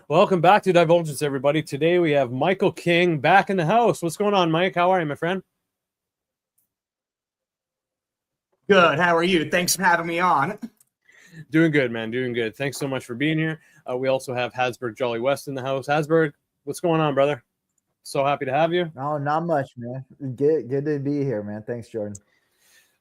Welcome back to Divulgence, everybody. Today we have Michael King back in the house. What's going on, Mike? How are you, my friend? Good. How are you? Thanks for having me on. Doing good, man. Doing good. Thanks so much for being here. We also have Hasberg Jolly West in the house. Hasberg, what's going on, brother? So happy to have you. Oh, not much, man. Good to be here, man. Thanks, Jordan.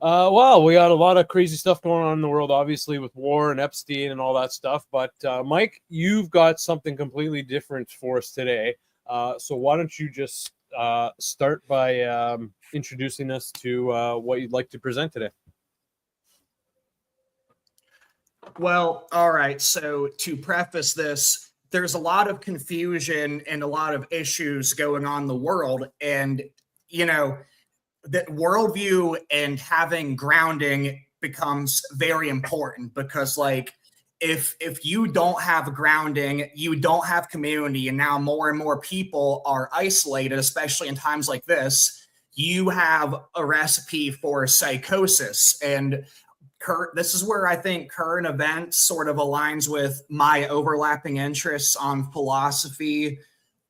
Well, we got a lot of crazy stuff going on in the world, obviously, with war and Epstein and all that stuff. But Mike, you've got something completely different for us today. So why don't you just start by introducing us to what you'd like to present today? Well, all right. So to preface this, there's a lot of confusion and a lot of issues going on in the world. And, that worldview and having grounding becomes very important because, like, if you don't have grounding, you don't have community, and now more and more people are isolated, especially in times like this, you have a recipe for psychosis. And this is where I think current events sort of aligns with my overlapping interests on philosophy,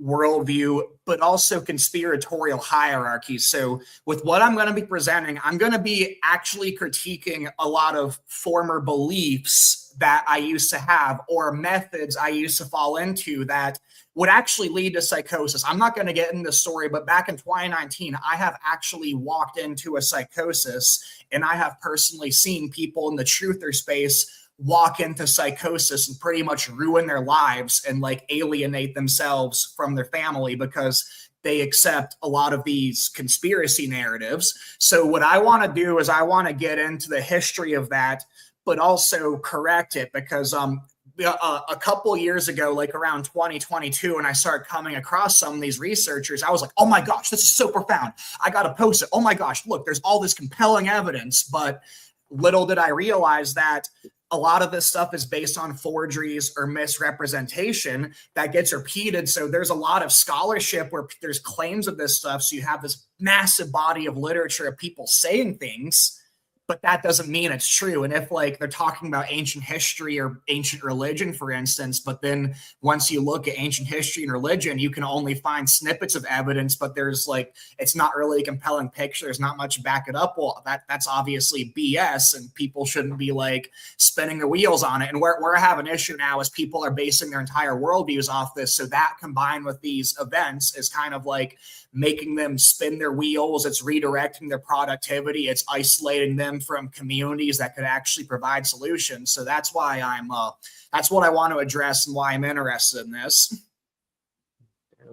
worldview, but also conspiratorial hierarchies. So with what I'm going to be presenting, I'm going to be actually critiquing a lot of former beliefs that I used to have or methods I used to fall into that would actually lead to psychosis. I'm not going to get into the story, but back in 2019, I have actually walked into a psychosis, and I have personally seen people in the truther space walk into psychosis and pretty much ruin their lives and like alienate themselves from their family because they accept a lot of these conspiracy narratives. So what I want to do is I want to get into the history of that, but also correct it because a couple years ago, like around 2022, when I started coming across some of these researchers, I was like, oh my gosh, this is so profound. I got to post it. Oh my gosh, look, there's all this compelling evidence. But little did I realize that a lot of this stuff is based on forgeries or misrepresentation that gets repeated. So there's a lot of scholarship where there's claims of this stuff. So you have this massive body of literature of people saying things, but that doesn't mean it's true. And if like they're talking about ancient history or ancient religion, for instance, but then once you look at ancient history and religion, you can only find snippets of evidence, but there's like, it's not really a compelling picture. There's not much to back it up. Well, that's obviously BS, and people shouldn't be like spinning their wheels on it. And where I have an issue now is people are basing their entire worldviews off this. So that combined with these events is kind of like making them spin their wheels. It's redirecting their productivity. It's isolating them from communities that could actually provide solutions. So that's why that's what I want to address and why I'm interested in this.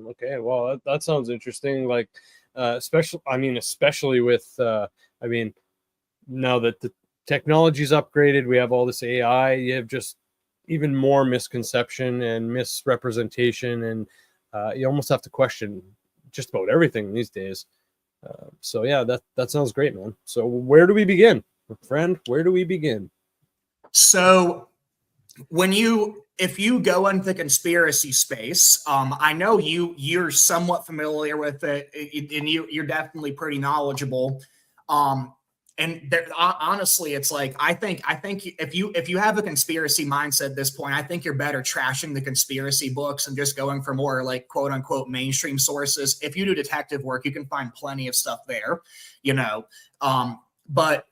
Okay, well, that sounds interesting. Like, especially with, now that the technology's upgraded, we have all this AI, you have just even more misconception and misrepresentation, and you almost have to question just about everything these days. So yeah, that sounds great, man. So where do we begin, friend? Where do we begin? So if you go into the conspiracy space, I know you're somewhat familiar with it, and you're definitely pretty knowledgeable. And there, honestly, it's like I think if you have a conspiracy mindset at this point, I think you're better trashing the conspiracy books and just going for more like quote unquote mainstream sources. If you do detective work, you can find plenty of stuff there, But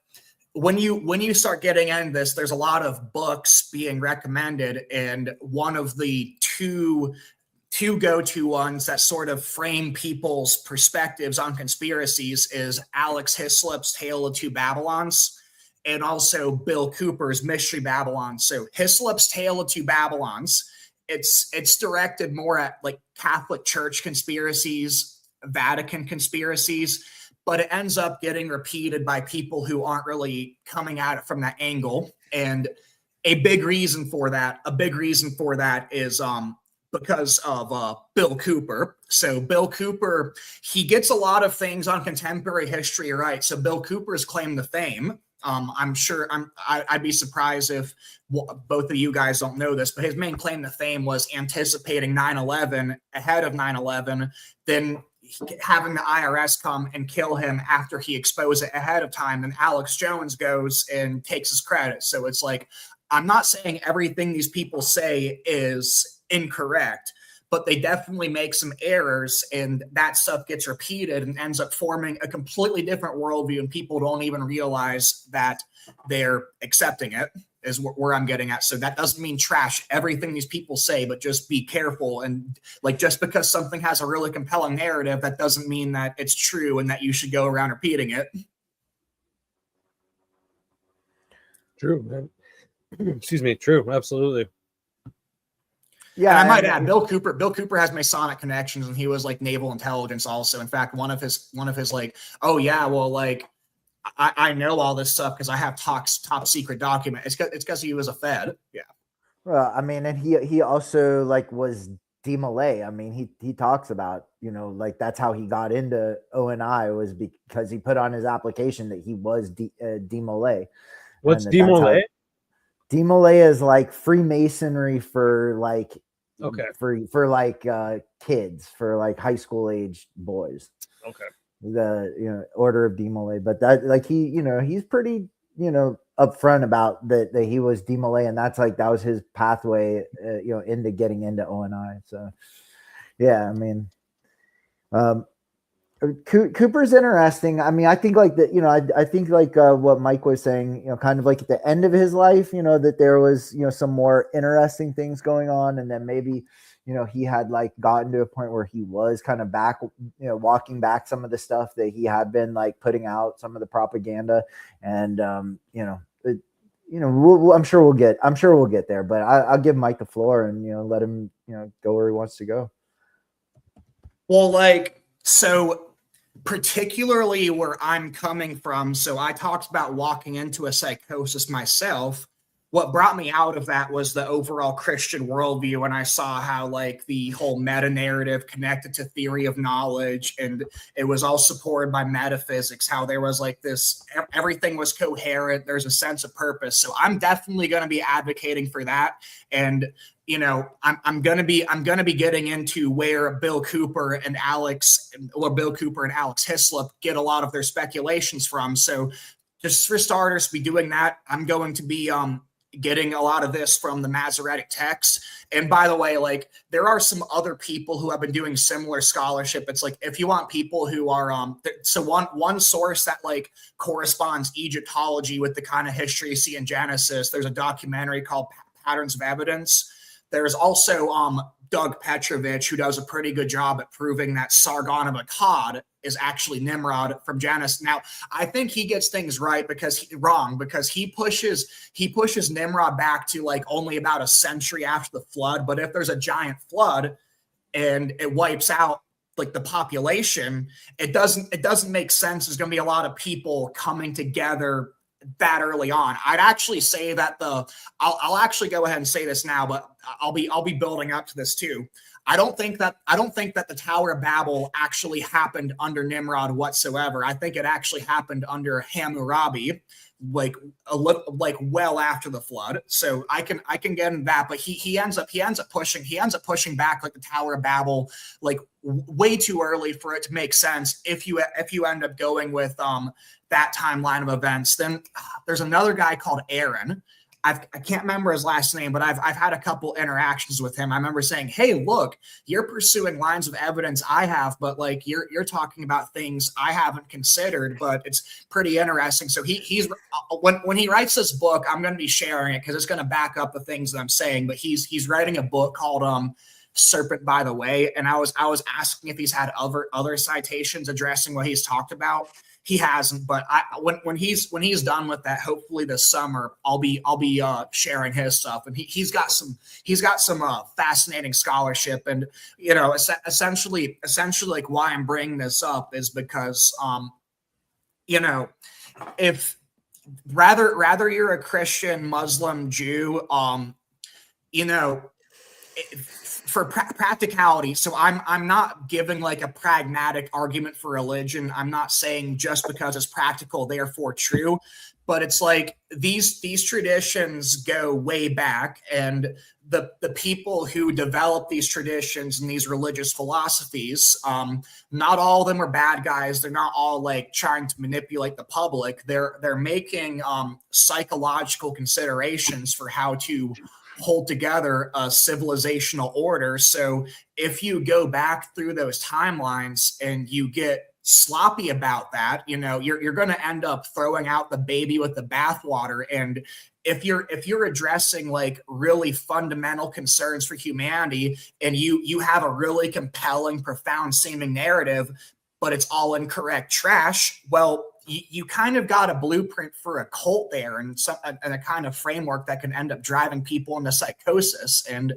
when you start getting into this, there's a lot of books being recommended, and one of the two go-to ones that sort of frame people's perspectives on conspiracies is Alex Hislop's Tale of Two Babylons and also Bill Cooper's Mystery Babylon. So Hislop's Tale of Two Babylons, it's directed more at like Catholic Church conspiracies, Vatican conspiracies, but it ends up getting repeated by people who aren't really coming at it from that angle. And a big reason for that is because of Bill Cooper. So Bill Cooper, he gets a lot of things on contemporary history right. So Bill Cooper's claim to fame. I'd be surprised if both of you guys don't know this, but his main claim to fame was anticipating 9/11 ahead of 9/11, then having the IRS come and kill him after he exposed it ahead of time. Then Alex Jones goes and takes his credit. So it's like, I'm not saying everything these people say is incorrect, but they definitely make some errors, and that stuff gets repeated and ends up forming a completely different worldview, and people don't even realize that they're accepting it, is where I'm getting at. So that doesn't mean trash everything these people say, but just be careful. And like, just because something has a really compelling narrative, that doesn't mean that it's true and that you should go around repeating it. True, man. Excuse me. True. Absolutely. Yeah, and I might add, Bill Cooper has Masonic connections, and he was like naval intelligence also. In fact, one of his like, oh yeah, well, like I know all this stuff because I have top secret document. It's because he was a Fed. Yeah. Well, I mean, and he also like was DMLA. I mean, he talks about, you know, like that's how he got into ONI, was because he put on his application that he was DMLA. What's DMLA? DMLA is like Freemasonry for like, okay, for like kids, for like high school age boys. Okay. The, you know, Order of DMLA. But that, like, he, you know, he's pretty, you know, upfront about that he was DMLA, and that's like, that was his pathway, you know, into getting into ONI. So yeah, I mean, Cooper's interesting. I mean, I think like that, you know, I think like what Mike was saying, you know, kind of like at the end of his life, you know, that there was, you know, some more interesting things going on, and then maybe, you know, he had like gotten to a point where he was kind of back, you know, walking back some of the stuff that he had been like putting out, some of the propaganda, and you know, I'm sure we'll get there, but I'll give Mike the floor and, you know, let him, you know, go where he wants to go. Well, like, so particularly where I'm coming from, so I talked about walking into a psychosis myself. What brought me out of that was the overall Christian worldview, and I saw how like the whole meta narrative connected to theory of knowledge, and it was all supported by metaphysics, how there was like this, everything was coherent, there's a sense of purpose. So I'm definitely going to be advocating for that. And you know, I'm gonna be getting into where Bill Cooper and Alex Hislop get a lot of their speculations from. So just for starters, be doing that. I'm going to be getting a lot of this from the Masoretic texts. And by the way, like, there are some other people who have been doing similar scholarship. It's like, if you want people who are so one source that like corresponds Egyptology with the kind of history you see in Genesis, there's a documentary called Patterns of Evidence. There's also Doug Petrovich, who does a pretty good job at proving that Sargon of Akkad is actually Nimrod from Genesis. Now, I think he gets things right because he pushes Nimrod back to like only about a century after the flood. But if there's a giant flood and it wipes out like the population, it doesn't make sense. There's going to be a lot of people coming together that early on. I'd actually say that I'll actually go ahead and say this now, but I'll be building up to this too. I don't think that the Tower of Babel actually happened under Nimrod whatsoever. I think it actually happened under Hammurabi, like well after the flood. So I can get into that, but he ends up pushing back like the Tower of Babel like way too early for it to make sense. If you end up going with that timeline of events, then there's another guy called Aaron. I can't remember his last name, but I've had a couple interactions with him. I remember saying, "Hey, look, you're pursuing lines of evidence I have, but like you're talking about things I haven't considered, but it's pretty interesting." So he's when he writes this book, I'm going to be sharing it because it's going to back up the things that I'm saying. But he's writing a book called Serpent by the Way, and I was asking if he's had other citations addressing what he's talked about. He hasn't, but when he's done with that, hopefully this summer, I'll be sharing his stuff, and he's got some fascinating scholarship, and you know, essentially like why I'm bringing this up is because you know, if rather you're a Christian, Muslim, Jew, you know, for practicality. So I'm not giving like a pragmatic argument for religion. I'm not saying just because it's practical, therefore true, but it's like these traditions go way back, and the people who develop these traditions and these religious philosophies, not all of them are bad guys. They're not all like trying to manipulate the public. They're making psychological considerations for how to hold together a civilizational order. So if you go back through those timelines and you get sloppy about that, you're going to end up throwing out the baby with the bathwater. And if you're addressing like really fundamental concerns for humanity, and you have a really compelling, profound seeming narrative, but it's all incorrect trash, well, you kind of got a blueprint for a cult there, and a kind of framework that can end up driving people into psychosis. And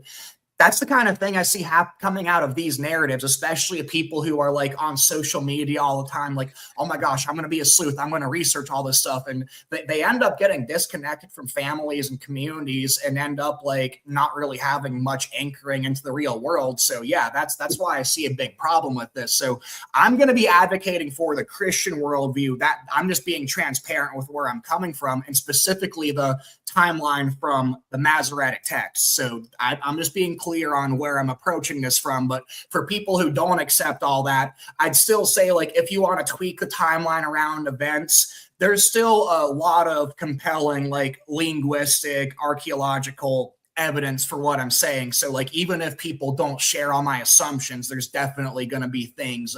that's the kind of thing I see coming out of these narratives, especially of people who are like on social media all the time, like, oh my gosh, I'm going to be a sleuth, I'm going to research all this stuff. And they end up getting disconnected from families and communities, and end up like not really having much anchoring into the real world. So yeah, that's why I see a big problem with this. So I'm going to be advocating for the Christian worldview. That I'm just being transparent with where I'm coming from, and specifically the timeline from the Masoretic text. So I'm just being clear on where I'm approaching this from. But for people who don't accept all that, I'd still say, like, if you want to tweak the timeline around events, there's still a lot of compelling, like, linguistic, archaeological evidence for what I'm saying. So, like, even if people don't share all my assumptions, there's definitely going to be things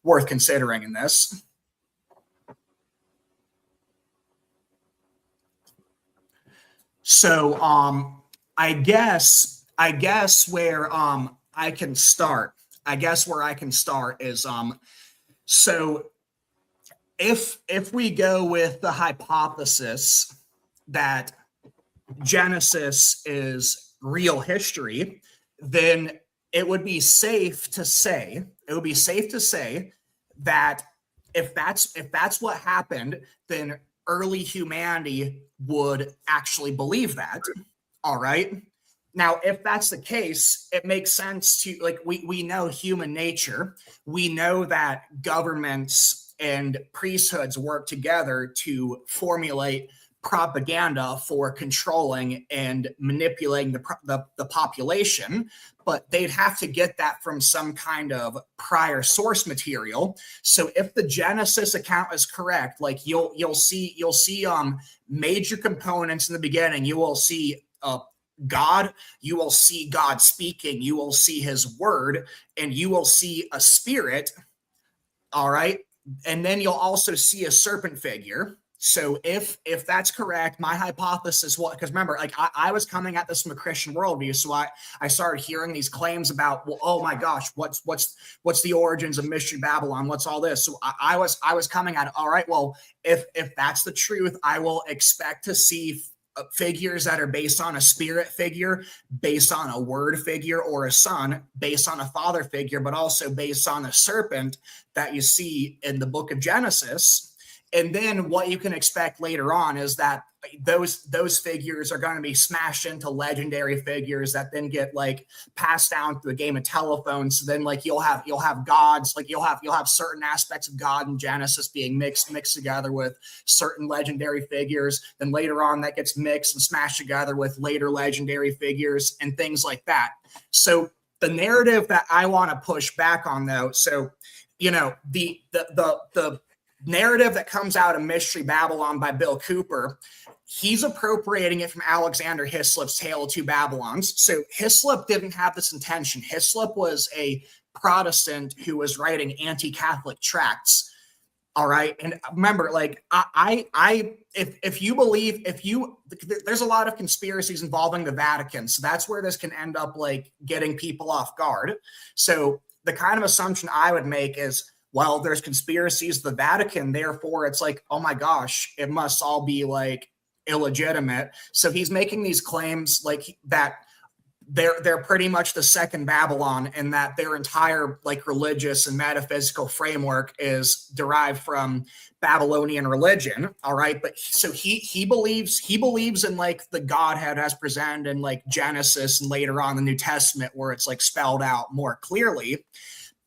worth considering in this. So, I guess where I can start is so if we go with the hypothesis that Genesis is real history, then it would be safe to say that if that's what happened, then early humanity would actually believe that. All right. Now, if that's the case, it makes sense to, like, we know human nature. We know that governments and priesthoods work together to formulate propaganda for controlling and manipulating the population, but they'd have to get that from some kind of prior source material. So if the Genesis account is correct, like you'll see major components in the beginning. You will see God, you will see God speaking, you will see his word, and you will see a spirit. All right. And then you'll also see a serpent figure. So if that's correct, my hypothesis was, because remember, like I was coming at this from a Christian worldview, so I started hearing these claims about, well, oh my gosh, what's the origins of Mystery Babylon? What's all this? So I was coming at it. All right, well, if that's the truth, I will expect to see figures that are based on a spirit figure, based on a word figure, or a son, based on a father figure, but also based on a serpent that you see in the book of Genesis. And then what you can expect later on is that those figures are going to be smashed into legendary figures that then get like passed down through a game of telephone. So then like you'll have gods, like you'll have certain aspects of God in Genesis being mixed together with certain legendary figures. Then later on that gets mixed and smashed together with later legendary figures and things like that. So the narrative that I want to push back on, though, so the narrative that comes out of Mystery Babylon by Bill Cooper, he's appropriating it from Alexander Hislop's Tale of Two Babylons. So Hislop didn't have this intention. Hislop was a Protestant who was writing anti-Catholic tracts. All right. And remember, like if you believe, there's a lot of conspiracies involving the Vatican. So that's where this can end up like getting people off guard. So the kind of assumption I would make is, well, there's conspiracies of the Vatican, therefore it's like, oh my gosh, it must all be like illegitimate. So he's making these claims like that they're pretty much the second Babylon, and that their entire like religious and metaphysical framework is derived from Babylonian religion. All right. But so he believes in like the Godhead as presented in like Genesis and later on the New Testament, where it's like spelled out more clearly.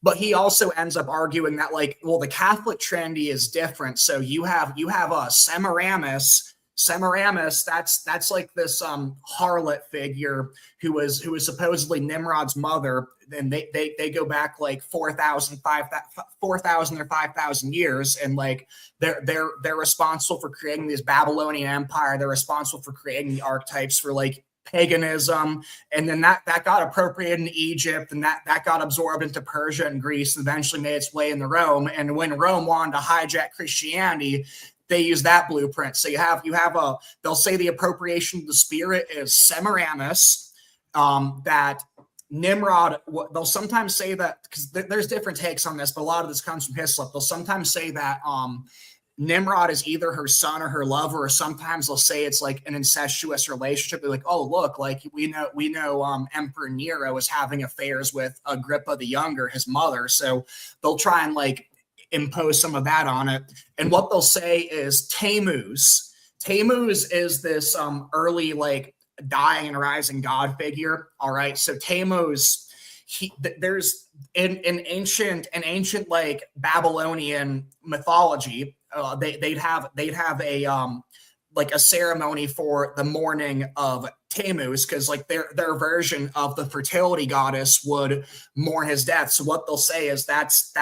But he also ends up arguing that, like, well, the Catholic Trinity is different. So you have a Semiramis. Semiramis, that's like this harlot figure who was supposedly Nimrod's mother, and they go back like 4,000 or 5,000 years, and like they're responsible for creating this Babylonian empire. They're responsible for creating the archetypes for like paganism, and then that got appropriated in Egypt, and that got absorbed into Persia and Greece, and eventually made its way into Rome. And when Rome wanted to hijack Christianity, they use that blueprint. So you have they'll say the appropriation of the spirit is Semiramis, that Nimrod, they'll sometimes say that, because there's different takes on this, but a lot of this comes from Hislop. They'll sometimes say that Nimrod is either her son or her lover, or sometimes they'll say it's like an incestuous relationship. They're like, oh, look, like we know Emperor Nero is having affairs with Agrippa the Younger, his mother. So they'll try and like impose some of that on it. And what they'll say is Tammuz. Tammuz is this early like dying and rising god figure. All right, so Tammuz, there's in ancient like Babylonian mythology, they'd have a like a ceremony for the mourning of Tammuz, because like their version of the fertility goddess would mourn his death. So what they'll say is that's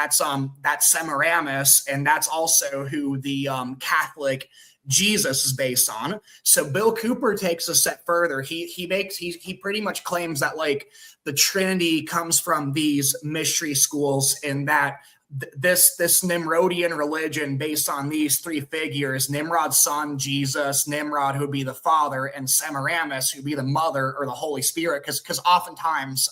Semiramis, and that's also who the Catholic Jesus is based on. So Bill Cooper takes a step further. He pretty much claims that like the Trinity comes from these mystery schools, and that this Nimrodian religion based on these three figures, Nimrod's son, Jesus, Nimrod, who would be the father, and Semiramis, who would be the mother or the Holy Spirit, because oftentimes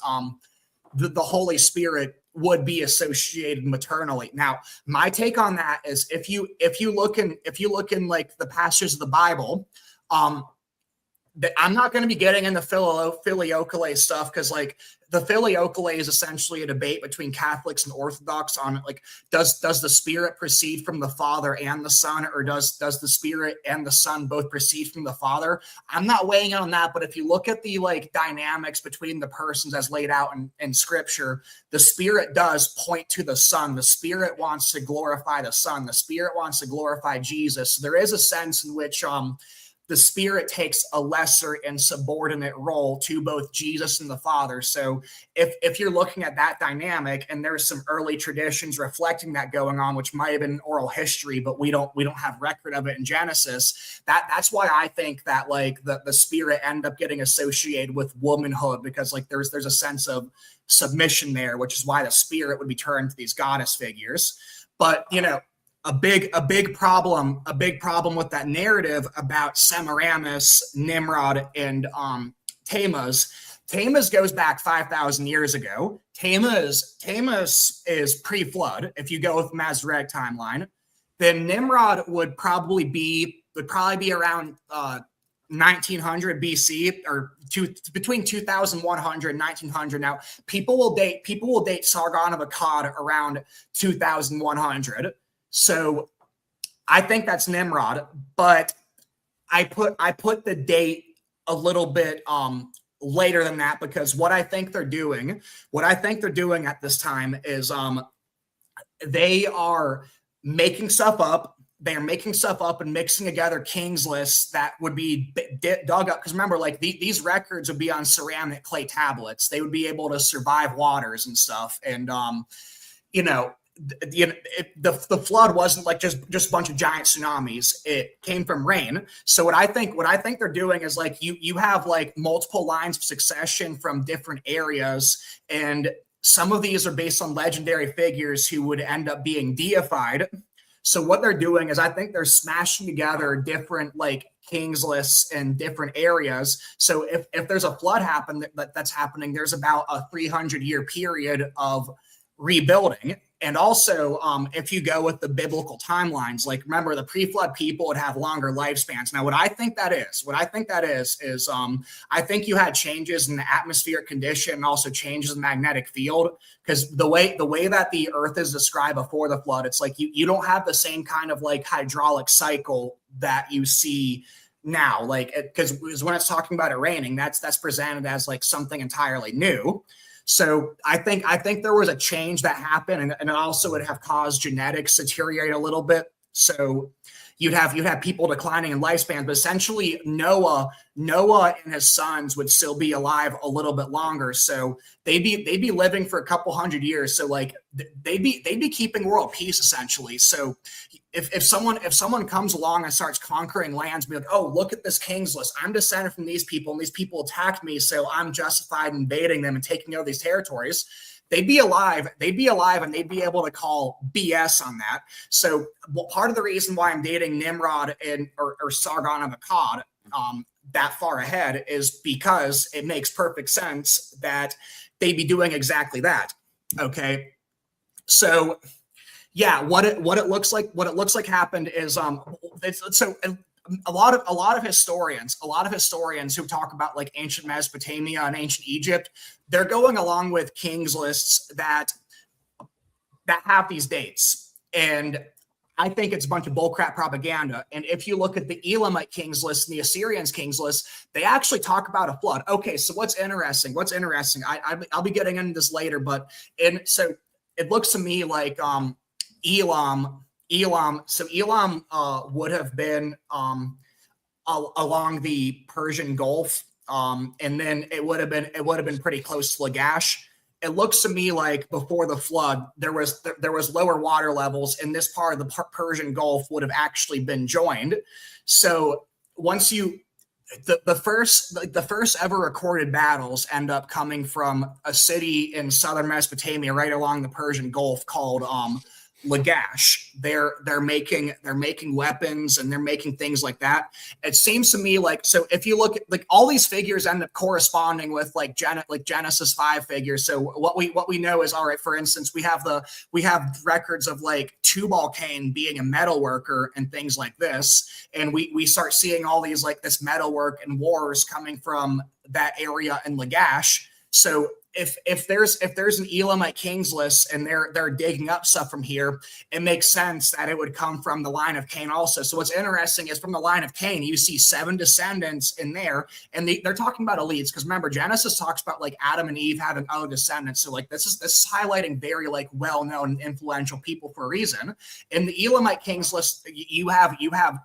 the Holy Spirit would be associated maternally. Now, my take on that is if you look in like the passages of the Bible, I'm not going to be getting into filioque stuff, because like the filioque is essentially a debate between Catholics and Orthodox on like, does the Spirit proceed from the Father and the Son, or does the Spirit and the Son both proceed from the Father? I'm not weighing in on that, but if you look at the like dynamics between the persons as laid out in Scripture, the Spirit does point to the Son. The Spirit wants to glorify the Son. The Spirit wants to glorify Jesus. So there is a sense in which the Spirit takes a lesser and subordinate role to both Jesus and the Father. So if you're looking at that dynamic, and there's some early traditions reflecting that going on, which might have been oral history, but we don't have record of it in Genesis, that's why I think that like the Spirit end up getting associated with womanhood, because like there's a sense of submission there, which is why the Spirit would be turned to these goddess figures. But you know, a big problem with that narrative about Semiramis, Nimrod, and Tammuz. Tammuz goes back 5,000 years ago. Tammuz is pre-flood. If you go with Masoretic timeline, then Nimrod would probably be around 1900 BC, or between 2100 and 1900. Now, people will date Sargon of Akkad around 2100. So I think that's Nimrod, but I put the date a little bit later than that, because what I think they're doing at this time is they are making stuff up. They are making stuff up and mixing together kings lists that would be dug up. Because remember, like these records would be on ceramic clay tablets. They would be able to survive waters and stuff. And the flood wasn't like just a bunch of giant tsunamis. It came from rain. So what I think they're doing is like you have like multiple lines of succession from different areas, and some of these are based on legendary figures who would end up being deified. So what they're doing is I think they're smashing together different like kings lists in different areas. So if there's a flood that's happening, there's about a 300-year period of rebuilding. And also, if you go with the biblical timelines, like remember the pre-flood people would have longer lifespans. Now, what I think that is I think you had changes in the atmospheric condition and also changes in the magnetic field, because the way that the earth is described before the flood, it's like you don't have the same kind of like hydraulic cycle that you see now, like because when it's talking about it raining, that's presented as like something entirely new. So I think there was a change that happened, and it also would have caused genetics to deteriorate a little bit. So you'd have people declining in lifespan, but essentially Noah and his sons would still be alive a little bit longer. So they'd be living for a couple hundred years. So like they'd be keeping world peace essentially. So if someone comes along and starts conquering lands, be like, oh, look at this king's list. I'm descended from these people, and these people attacked me, so I'm justified in invading them and taking over these territories. They'd be alive, and they'd be able to call BS on that. So part of the reason why I'm dating Nimrod or Sargon of Akkad that far ahead is because it makes perfect sense that they'd be doing exactly that. Okay, so yeah, what it looks like happened is so a lot of historians who talk about like ancient Mesopotamia and ancient Egypt, they're going along with kings lists that have these dates, and I think it's a bunch of bullcrap propaganda. And if you look at the Elamite kings list and the Assyrians kings list, they actually talk about a flood. Okay, so what's interesting? I'll be getting into this later, but so it looks to me like Elam. So Elam would have been along the Persian Gulf, and then it would have been pretty close to Lagash. It looks to me like before the flood, there was lower water levels, and this part of the Persian Gulf would have actually been joined. So once the first ever recorded battles end up coming from a city in southern Mesopotamia, right along the Persian Gulf, called Lagash. They're making weapons, and they're making things like that. It seems to me like, so if you look at like all these figures end up corresponding with like Genesis 5 figures. So what we know is, all right, for instance, we have records of like Tubal-Cain being a metal worker and things like this, and we start seeing all these like this metalwork and wars coming from that area in Lagash. So if there's an Elamite kings list and they're digging up stuff from here, it makes sense that it would come from the line of Cain also. So what's interesting is from the line of Cain, you see 7 descendants in there, and they're talking about elites, because remember, Genesis talks about like Adam and Eve having other descendants. So like this is highlighting very like well-known and influential people for a reason. In the Elamite kings list, you have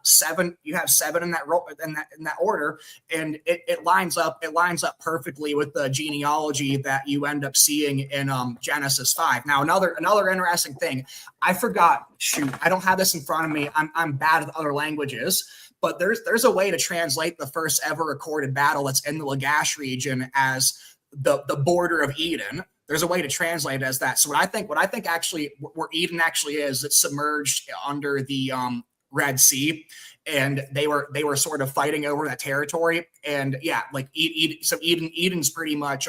7 in that order, and it lines up perfectly with the genealogy that you end up seeing in Genesis 5. Now, another interesting thing, I forgot. Shoot, I don't have this in front of me. I'm bad with other languages, but there's a way to translate the first ever recorded battle that's in the Lagash region as the border of Eden. There's a way to translate it as that. So what I think actually where Eden actually is, it's submerged under the Red Sea, and they were sort of fighting over that territory. And yeah, like Eden's pretty much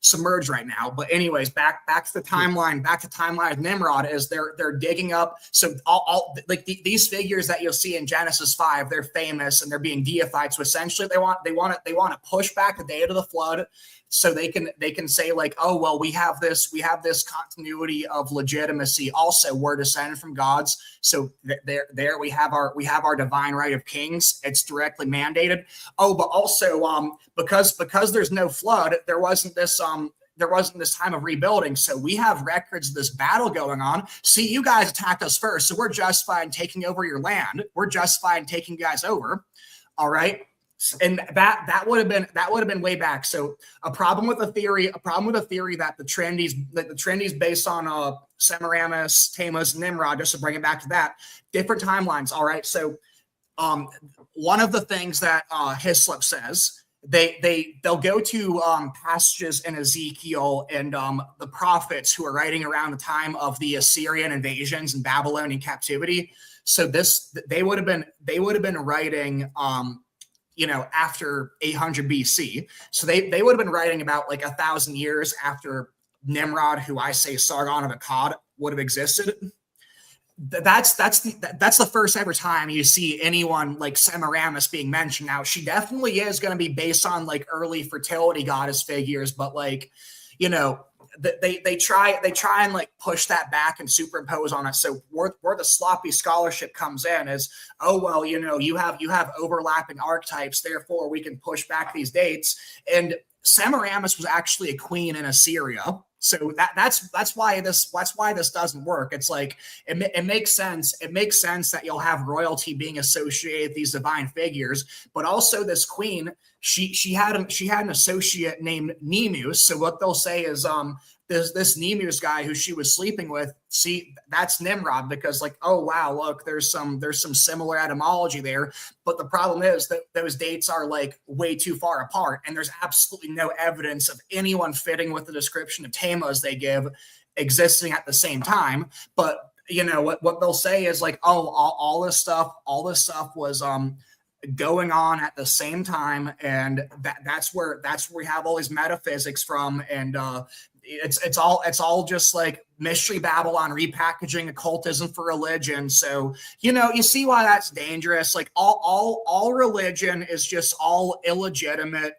submerged right now. But anyways, back to the timeline. Back to timeline of Nimrod is they're digging up. So all like these figures that you'll see in Genesis 5, they're famous and they're being deified. So essentially, they want to push back the date of the flood, so they can say like, oh well, we have this continuity of legitimacy. Also, we're descended from gods. So there we have our divine right of kings. It's directly mandated. Oh, but also because there's no flood, there wasn't this time of rebuilding. So we have records of this battle going on. See, you guys attacked us first, so we're justified in taking over your land. We're justified in taking you guys over. All right. And that would have been way back. So a problem with the theory that the Trinity's based on Semiramis, Tammuz, Nimrod, just to bring it back to that, different timelines. All right. So one of the things that Hislop says, they'll go to passages in Ezekiel and the prophets who are writing around the time of the Assyrian invasions and Babylonian captivity. So they would have been writing after 800 BC. So they would have been writing about like 1,000 years after Nimrod, who I say Sargon of Akkad, would have existed. That's the first ever time you see anyone like Semiramis being mentioned. Now, she definitely is going to be based on like early fertility goddess figures, but like, they try and like push that back and superimpose on it. So where the sloppy scholarship comes in is, oh well, you have overlapping archetypes, therefore we can push back these dates. And Semiramis was actually a queen in Assyria. So that's why this doesn't work. It's like it makes sense. It makes sense that you'll have royalty being associated with these divine figures, but also this queen she had an associate named Nemus. So what they'll say is this Nemus guy who she was sleeping with, see, that's Nimrod, because like, oh wow, look, there's some similar etymology there. But the problem is that those dates are like way too far apart, and there's absolutely no evidence of anyone fitting with the description of Tammuz they give existing at the same time. But you know what they'll say is like, oh, all this stuff was going on at the same time, and that's where we have all these metaphysics from, and it's all just like mystery Babylon repackaging occultism for religion. So you know, you see why that's dangerous. Like all religion is just all illegitimate.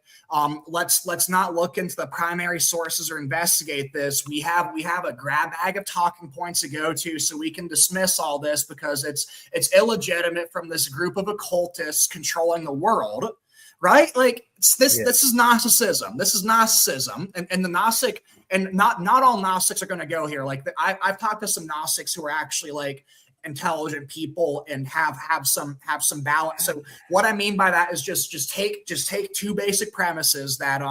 Let's not look into the primary sources or investigate this. We have a grab bag of talking points to go to, so we can dismiss all this because it's illegitimate from this group of occultists controlling the world, right? Like this is Gnosticism. This is Gnosticism, and the Gnostic, and not all Gnostics are going to go here. Like I've talked to some Gnostics who are actually like intelligent people and have some balance. So what I mean by that is just take two basic premises that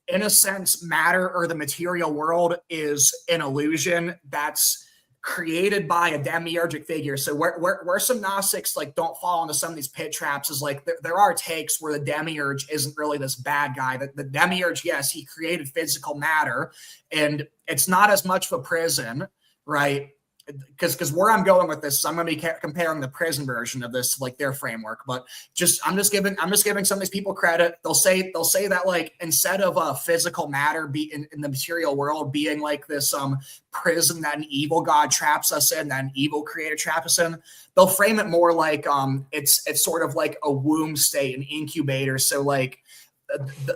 in a sense matter or the material world is an illusion that's created by a demiurgic figure. So where some Gnostics like don't fall into some of these pit traps is like there are takes where the demiurge isn't really this bad guy. The demiurge, yes, he created physical matter, and it's not as much of a prison, right? Because where I'm going with this is I'm going to be comparing the prison version of this to like their framework, but I'm just giving some of these people credit. They'll say that like instead of a physical matter be in the material world being like this prison that an evil god traps us in, that an evil creator traps us in, they'll frame it more like it's sort of like a womb state, an incubator. So like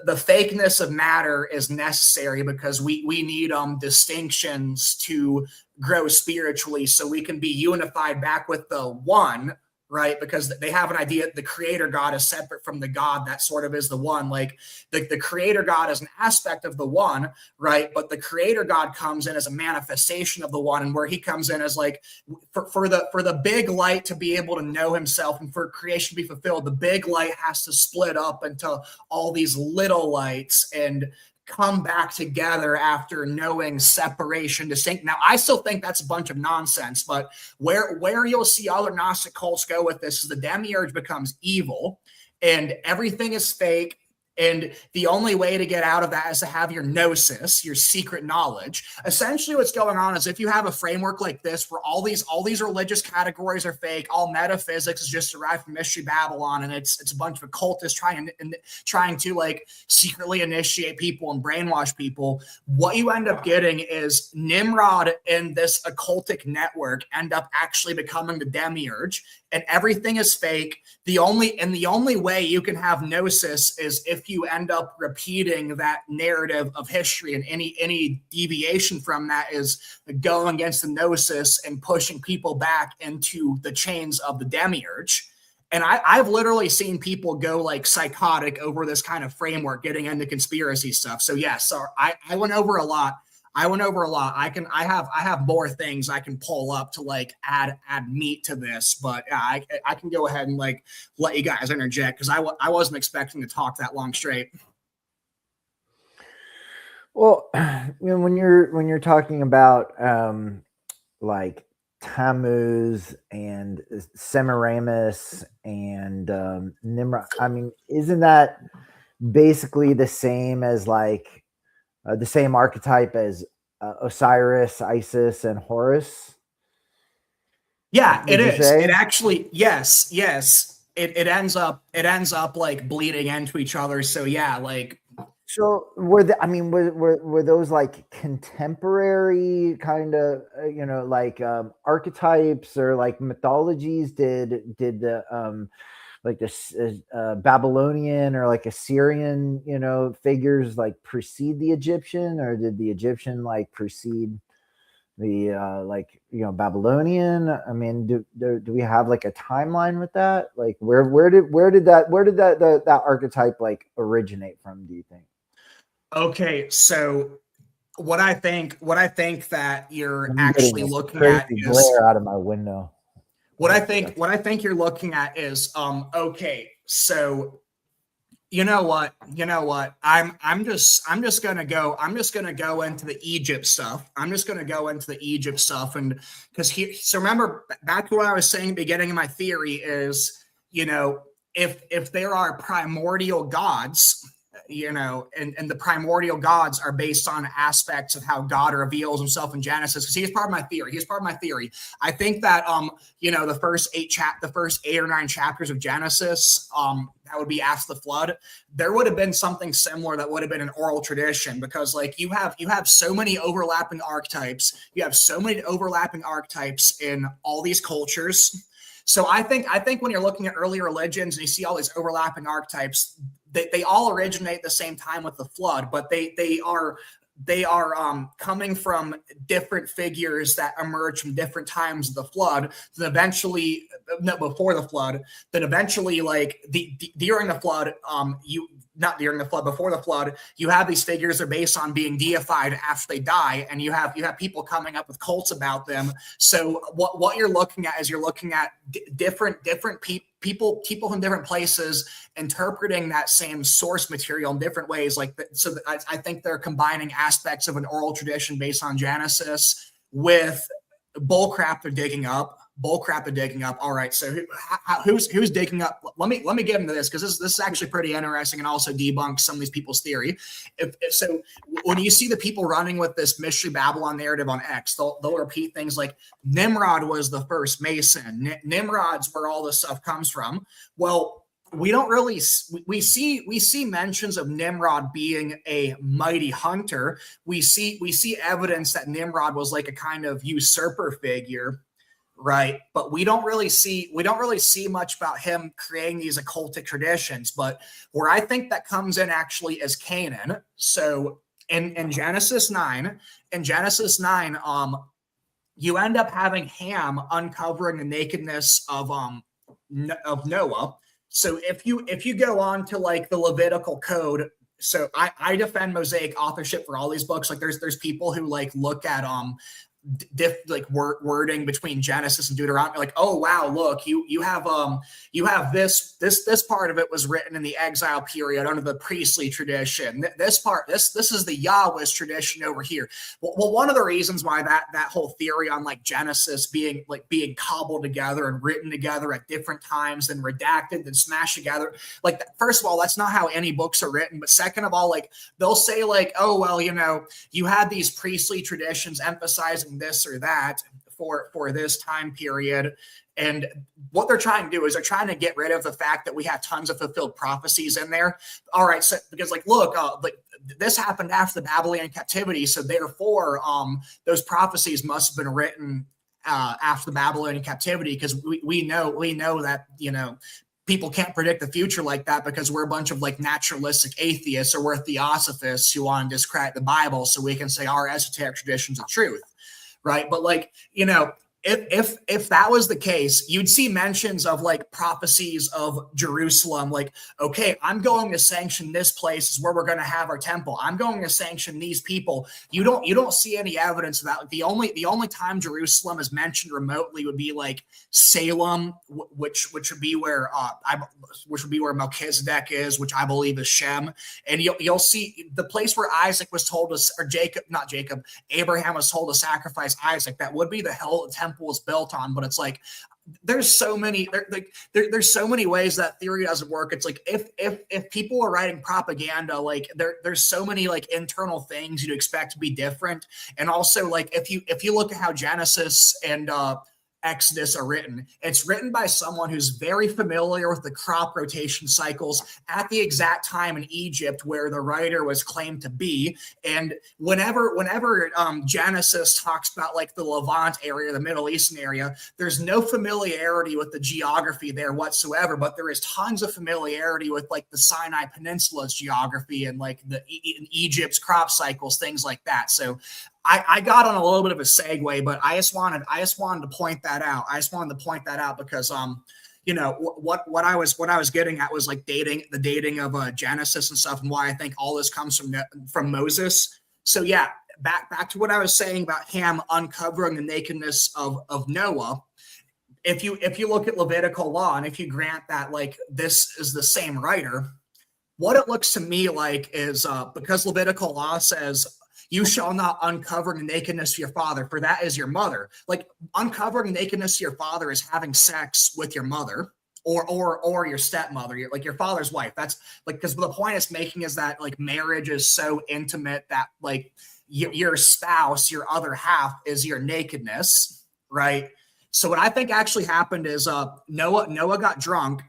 the fakeness of matter is necessary because we need distinctions to grow spiritually, so we can be unified back with the one, right? Because they have an idea the creator God is separate from the God that sort of is the one. Like the creator God is an aspect of the one, right? But the creator God comes in as a manifestation of the one, and where he comes in as like for the big light to be able to know himself and for creation to be fulfilled, the big light has to split up into all these little lights and come back together after knowing separation, distinct. Now, I still think that's a bunch of nonsense, but where you'll see other Gnostic cults go with this is the demiurge becomes evil and everything is fake. And the only way to get out of that is to have your gnosis, your secret knowledge. Essentially, what's going on is if you have a framework like this, where all these religious categories are fake, all metaphysics is just derived from mystery Babylon, and it's a bunch of occultists trying to like secretly initiate people and brainwash people. What you end up getting is Nimrod and this occultic network end up actually becoming the demiurge, and everything is fake. The only way you can have gnosis is if you end up repeating that narrative of history, and any deviation from that is going against the gnosis and pushing people back into the chains of the demiurge. And I've literally seen people go like psychotic over this kind of framework, getting into conspiracy stuff. So yeah, so I went over a lot. I have more things I can pull up to like add meat to this, but I can go ahead and like let you guys interject because I wasn't expecting to talk that long straight. Well, you know, when you're talking about like Tammuz and Semiramis and Nimrod, I mean, isn't that basically the same as like the same archetype as Osiris, Isis, and Horus? Yeah, it is. Say? It actually, yes. It ends up like bleeding into each other. So yeah, like. So were those like contemporary kind of like archetypes or like mythologies? Did the like this Babylonian or like Assyrian, figures like precede the Egyptian, or did the Egyptian like precede the Babylonian? I mean, do we have like a timeline with that? Like where did that archetype like originate from, do you think? Okay, so what I think that you're actually looking at is glare out of my window. What I think you're looking at is okay, so You know what? You know what? I'm just gonna go into the Egypt stuff. I'm just gonna go into the Egypt stuff, and because so remember back to what I was saying at the beginning of my theory is, if there are primordial gods, and the primordial gods are based on aspects of how God reveals himself in Genesis, because he's part of my theory. He's part of my theory. I think that the first eight or nine chapters of Genesis, that would be after the flood, there would have been something similar that would have been an oral tradition, because like you have so many overlapping archetypes. You have so many overlapping archetypes in all these cultures. So I think when you're looking at early religions and you see all these overlapping archetypes, they all originate at the same time with the flood, but they are coming from different figures that emerge from different times of the flood. Then eventually, no, before the flood. Then eventually, like during the flood, not during the flood, before the flood, you have these figures that are based on being deified after they die, and you have people coming up with cults about them. So what you're looking at is you're looking at different people from different places interpreting that same source material in different ways. I think they're combining aspects of an oral tradition based on Genesis with bullcrap they're digging up. All right, so who's digging up? Let me get into this, because this is actually pretty interesting and also debunks some of these people's theory. So when you see the people running with this Mystery Babylon narrative on X, they'll repeat things like Nimrod was the first Mason. Nimrod's where all this stuff comes from. Well, we don't really we see mentions of Nimrod being a mighty hunter. We see evidence that Nimrod was like a kind of usurper figure. Right. But we don't really see much about him creating these occultic traditions. But where I think that comes in actually is Canaan. So in Genesis 9, you end up having Ham uncovering the nakedness of Noah. So if you go on to like the Levitical code, so I defend Mosaic authorship for all these books. Like there's people who like look at wording between Genesis and Deuteronomy, like, oh wow, look, you have this part of it was written in the exile period under the priestly tradition. This is the Yahweh's tradition over here. Well, one of the reasons why that whole theory on like Genesis being cobbled together and written together at different times and redacted and smashed together, like first of all, that's not how any books are written. But second of all, like they'll say like, oh well, you had these priestly traditions emphasizing this or that for this time period, and what they're trying to do is they're trying to get rid of the fact that we have tons of fulfilled prophecies in there. All right, so because like look, like this happened after the Babylonian captivity, so therefore those prophecies must have been written after the Babylonian captivity, because we know that people can't predict the future like that, because we're a bunch of like naturalistic atheists, or we're theosophists who want to discredit the Bible so we can say our esoteric traditions are truth. Right. But like, if that was the case, you'd see mentions of like prophecies of Jerusalem, like, okay, I'm going to sanction this place is where we're going to have our temple. I'm going to sanction these people. You don't see any evidence of that. Like the only time Jerusalem is mentioned remotely would be like Salem, which would be where Melchizedek is, which I believe is Shem. And you'll see the place where Isaac was told to, or Abraham was told to sacrifice Isaac. That would be the hill the temple was built on. But it's like there's so many ways that theory doesn't work. It's like if people are writing propaganda, like there's so many like internal things you'd expect to be different. And also like if you look at how Genesis and Exodus are written, it's written by someone who's very familiar with the crop rotation cycles at the exact time in Egypt where the writer was claimed to be. And whenever Genesis talks about like the Levant area, the Middle Eastern area, there's no familiarity with the geography there whatsoever, but there is tons of familiarity with like the Sinai Peninsula's geography and like in Egypt's crop cycles, things like that. So I got on a little bit of a segue, but I just wanted to point that out. I just wanted to point that out because what I was getting at was like the dating of Genesis and stuff, and why I think all this comes from Moses. So yeah, back to what I was saying about Ham uncovering the nakedness of Noah. If you look at Levitical law, and if you grant that like this is the same writer, what it looks to me like is because Levitical law says, you shall not uncover the nakedness of your father, for that is your mother. Like uncovering the nakedness of your father is having sex with your mother or your stepmother, like your father's wife. That's like, because the point it's making is that like marriage is so intimate that like your spouse, your other half, is your nakedness, right? So what I think actually happened is Noah got drunk,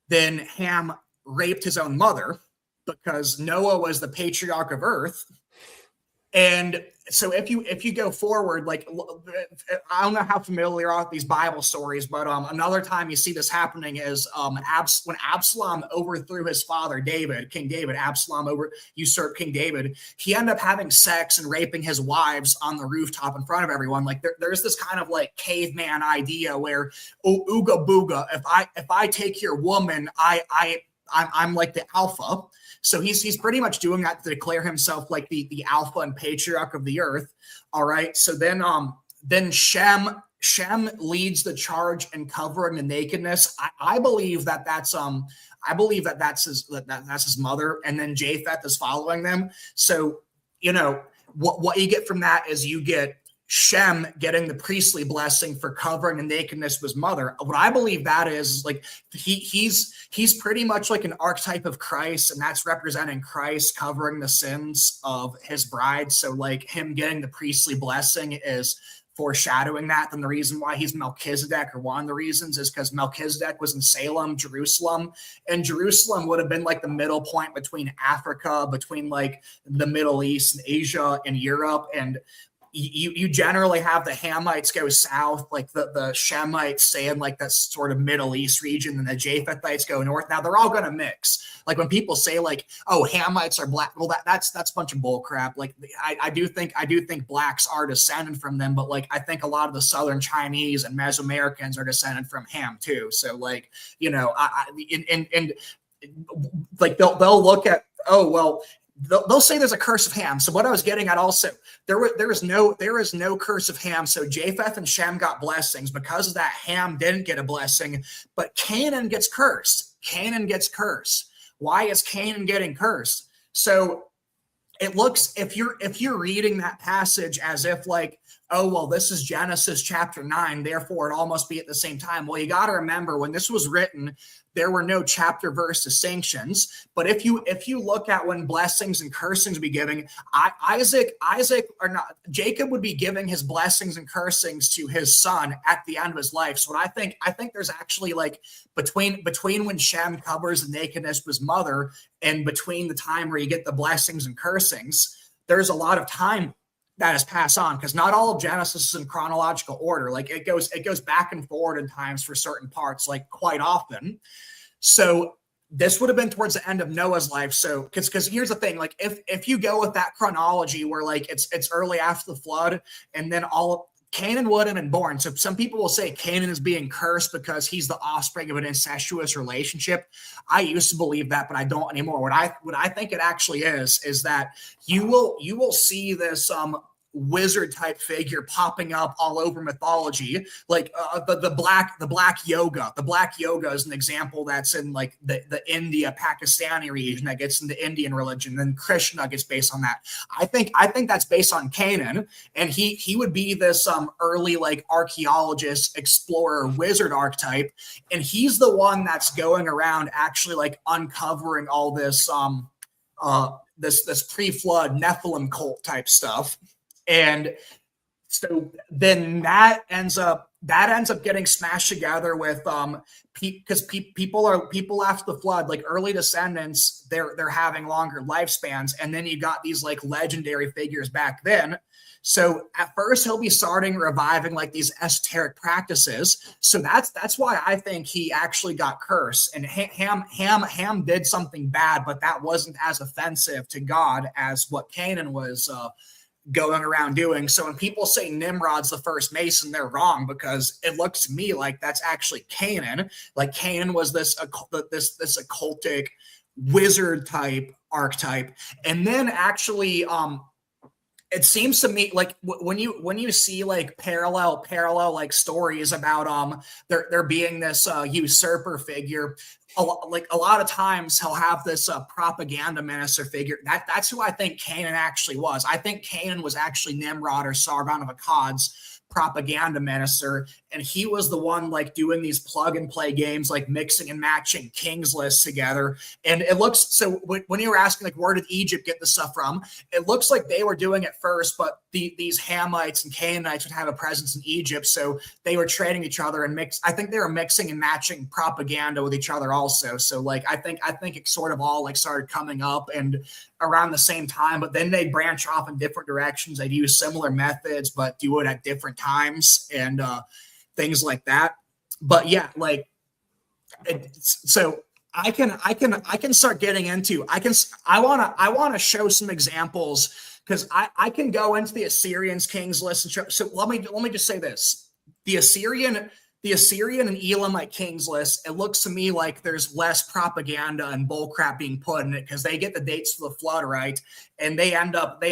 then Ham raped his own mother because Noah was the patriarch of Earth. And so if you go forward, like, I don't know how familiar are with these Bible stories, but another time you see this happening is when Absalom overthrew his father David, King David. Absalom usurped King David. He ended up having sex and raping his wives on the rooftop in front of everyone. Like there's this kind of like caveman idea where, oh, ooga booga, if I take your woman, I'm like the alpha. So he's pretty much doing that to declare himself like the alpha and patriarch of the earth. All right. So then Shem leads the charge in covering the nakedness. I believe that's his mother, and then Japheth is following them. So what you get from that is you get Shem getting the priestly blessing for covering the nakedness of his mother. What I believe that is like he's pretty much like an archetype of Christ, and that's representing Christ covering the sins of his bride. So like him getting the priestly blessing is foreshadowing that. Then the reason why he's Melchizedek, or one of the reasons, is because Melchizedek was in Salem, Jerusalem, and Jerusalem would have been like the middle point between Africa, between like the Middle East and Asia and Europe. And you generally have the Hamites go south, like the Shemites stay in like that sort of Middle East region, and the Japhethites go north. Now they're all going to mix. Like when people say like, oh, Hamites are black, well that's a bunch of bull crap. Like I do think blacks are descended from them, but like I think a lot of the Southern Chinese and Mesoamericans are descended from Ham too. So like like they'll look at, oh well, they'll say there's a curse of Ham. So what I was getting at also, there is no curse of Ham. So Japheth and Shem got blessings. Because of that, Ham didn't get a blessing, but Canaan gets cursed. Canaan gets cursed. Why is Canaan getting cursed? So it looks, if you're reading that passage as if like, oh, well, this is Genesis chapter 9, therefore it all must be at the same time. Well, you got to remember when this was written, there were no chapter verse distinctions. But if you look at when blessings and cursings be giving, Jacob would be giving his blessings and cursings to his son at the end of his life. So what I think there's actually like between when Shem covers the nakedness of his mother and between the time where you get the blessings and cursings, there's a lot of time that is passed on, because not all of Genesis is in chronological order. Like it goes back and forward in times for certain parts, like quite often. So this would have been towards the end of Noah's life. So because here's the thing, like if you go with that chronology where like it's early after the flood, and then Canaan would have been born. So some people will say Canaan is being cursed because he's the offspring of an incestuous relationship. I used to believe that, but I don't anymore. What I think it actually is that you will see this wizard type figure popping up all over mythology, like the black yoga. The black yoga is an example that's in like the India Pakistani region that gets into Indian religion. Then Krishna gets based on that. I think that's based on Canaan, and he would be this early like archaeologist, explorer, wizard archetype, and he's the one that's going around actually like uncovering all this this pre-flood Nephilim cult type stuff. And so then that ends up getting smashed together with because people after the flood, like early descendants, they're having longer lifespans, and then you got these like legendary figures back then. So at first he'll be starting reviving like these esoteric practices. So that's why I think he actually got cursed. And Ham did something bad, but that wasn't as offensive to God as what Canaan was going around doing. So when people say Nimrod's the first Mason, they're wrong, because it looks to me like that's actually Canaan. Like Canaan was this occultic wizard type archetype. And then actually it seems to me like when you see like parallel like stories about there being this usurper figure, a lot of times he'll have this propaganda minister figure. That's who I think Canaan actually was. I think Canaan was actually Nimrod or Sargon of Akkad's propaganda minister, and he was the one like doing these plug and play games, like mixing and matching kings lists together. And it looks so when you were asking like where did Egypt get the stuff from, it looks like they were doing it first, but these Hamites and Canaanites would have a presence in Egypt, so they were trading each other and I think they were mixing and matching propaganda with each other also. So like I think it sort of all like started coming up and around the same time, but then they branch off in different directions. They use similar methods, but do it at different times and things like that. But yeah, like so I can start getting into I want to show some examples because I can go into the Assyrians kings list and show. So let me just say this: the Assyrian and Elamite kings list, it looks to me like there's less propaganda and bullcrap being put in it because they get the dates for the flood right, and they end up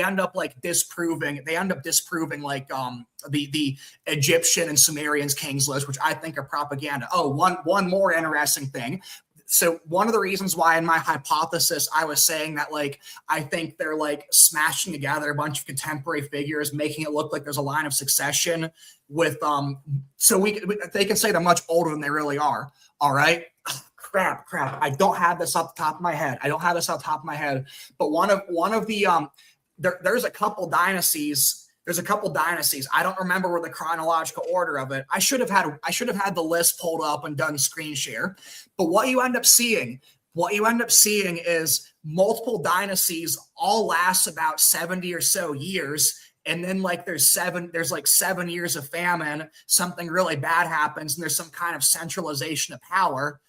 disproving like the Egyptian and Sumerians kings list, which I think are propaganda. Oh, one more interesting thing. So one of the reasons why in my hypothesis I was saying that like I think they're like smashing together a bunch of contemporary figures, making it look like there's a line of succession with so they can say they're much older than they really are. All right. Crap. I don't have this off the top of my head. But one of the there's a couple dynasties. I don't remember the chronological order of it. I should have had the list pulled up and done screen share. But what you end up seeing is multiple dynasties all last about 70 or so years. And then like there's like 7 years of famine, something really bad happens, and there's some kind of centralization of power.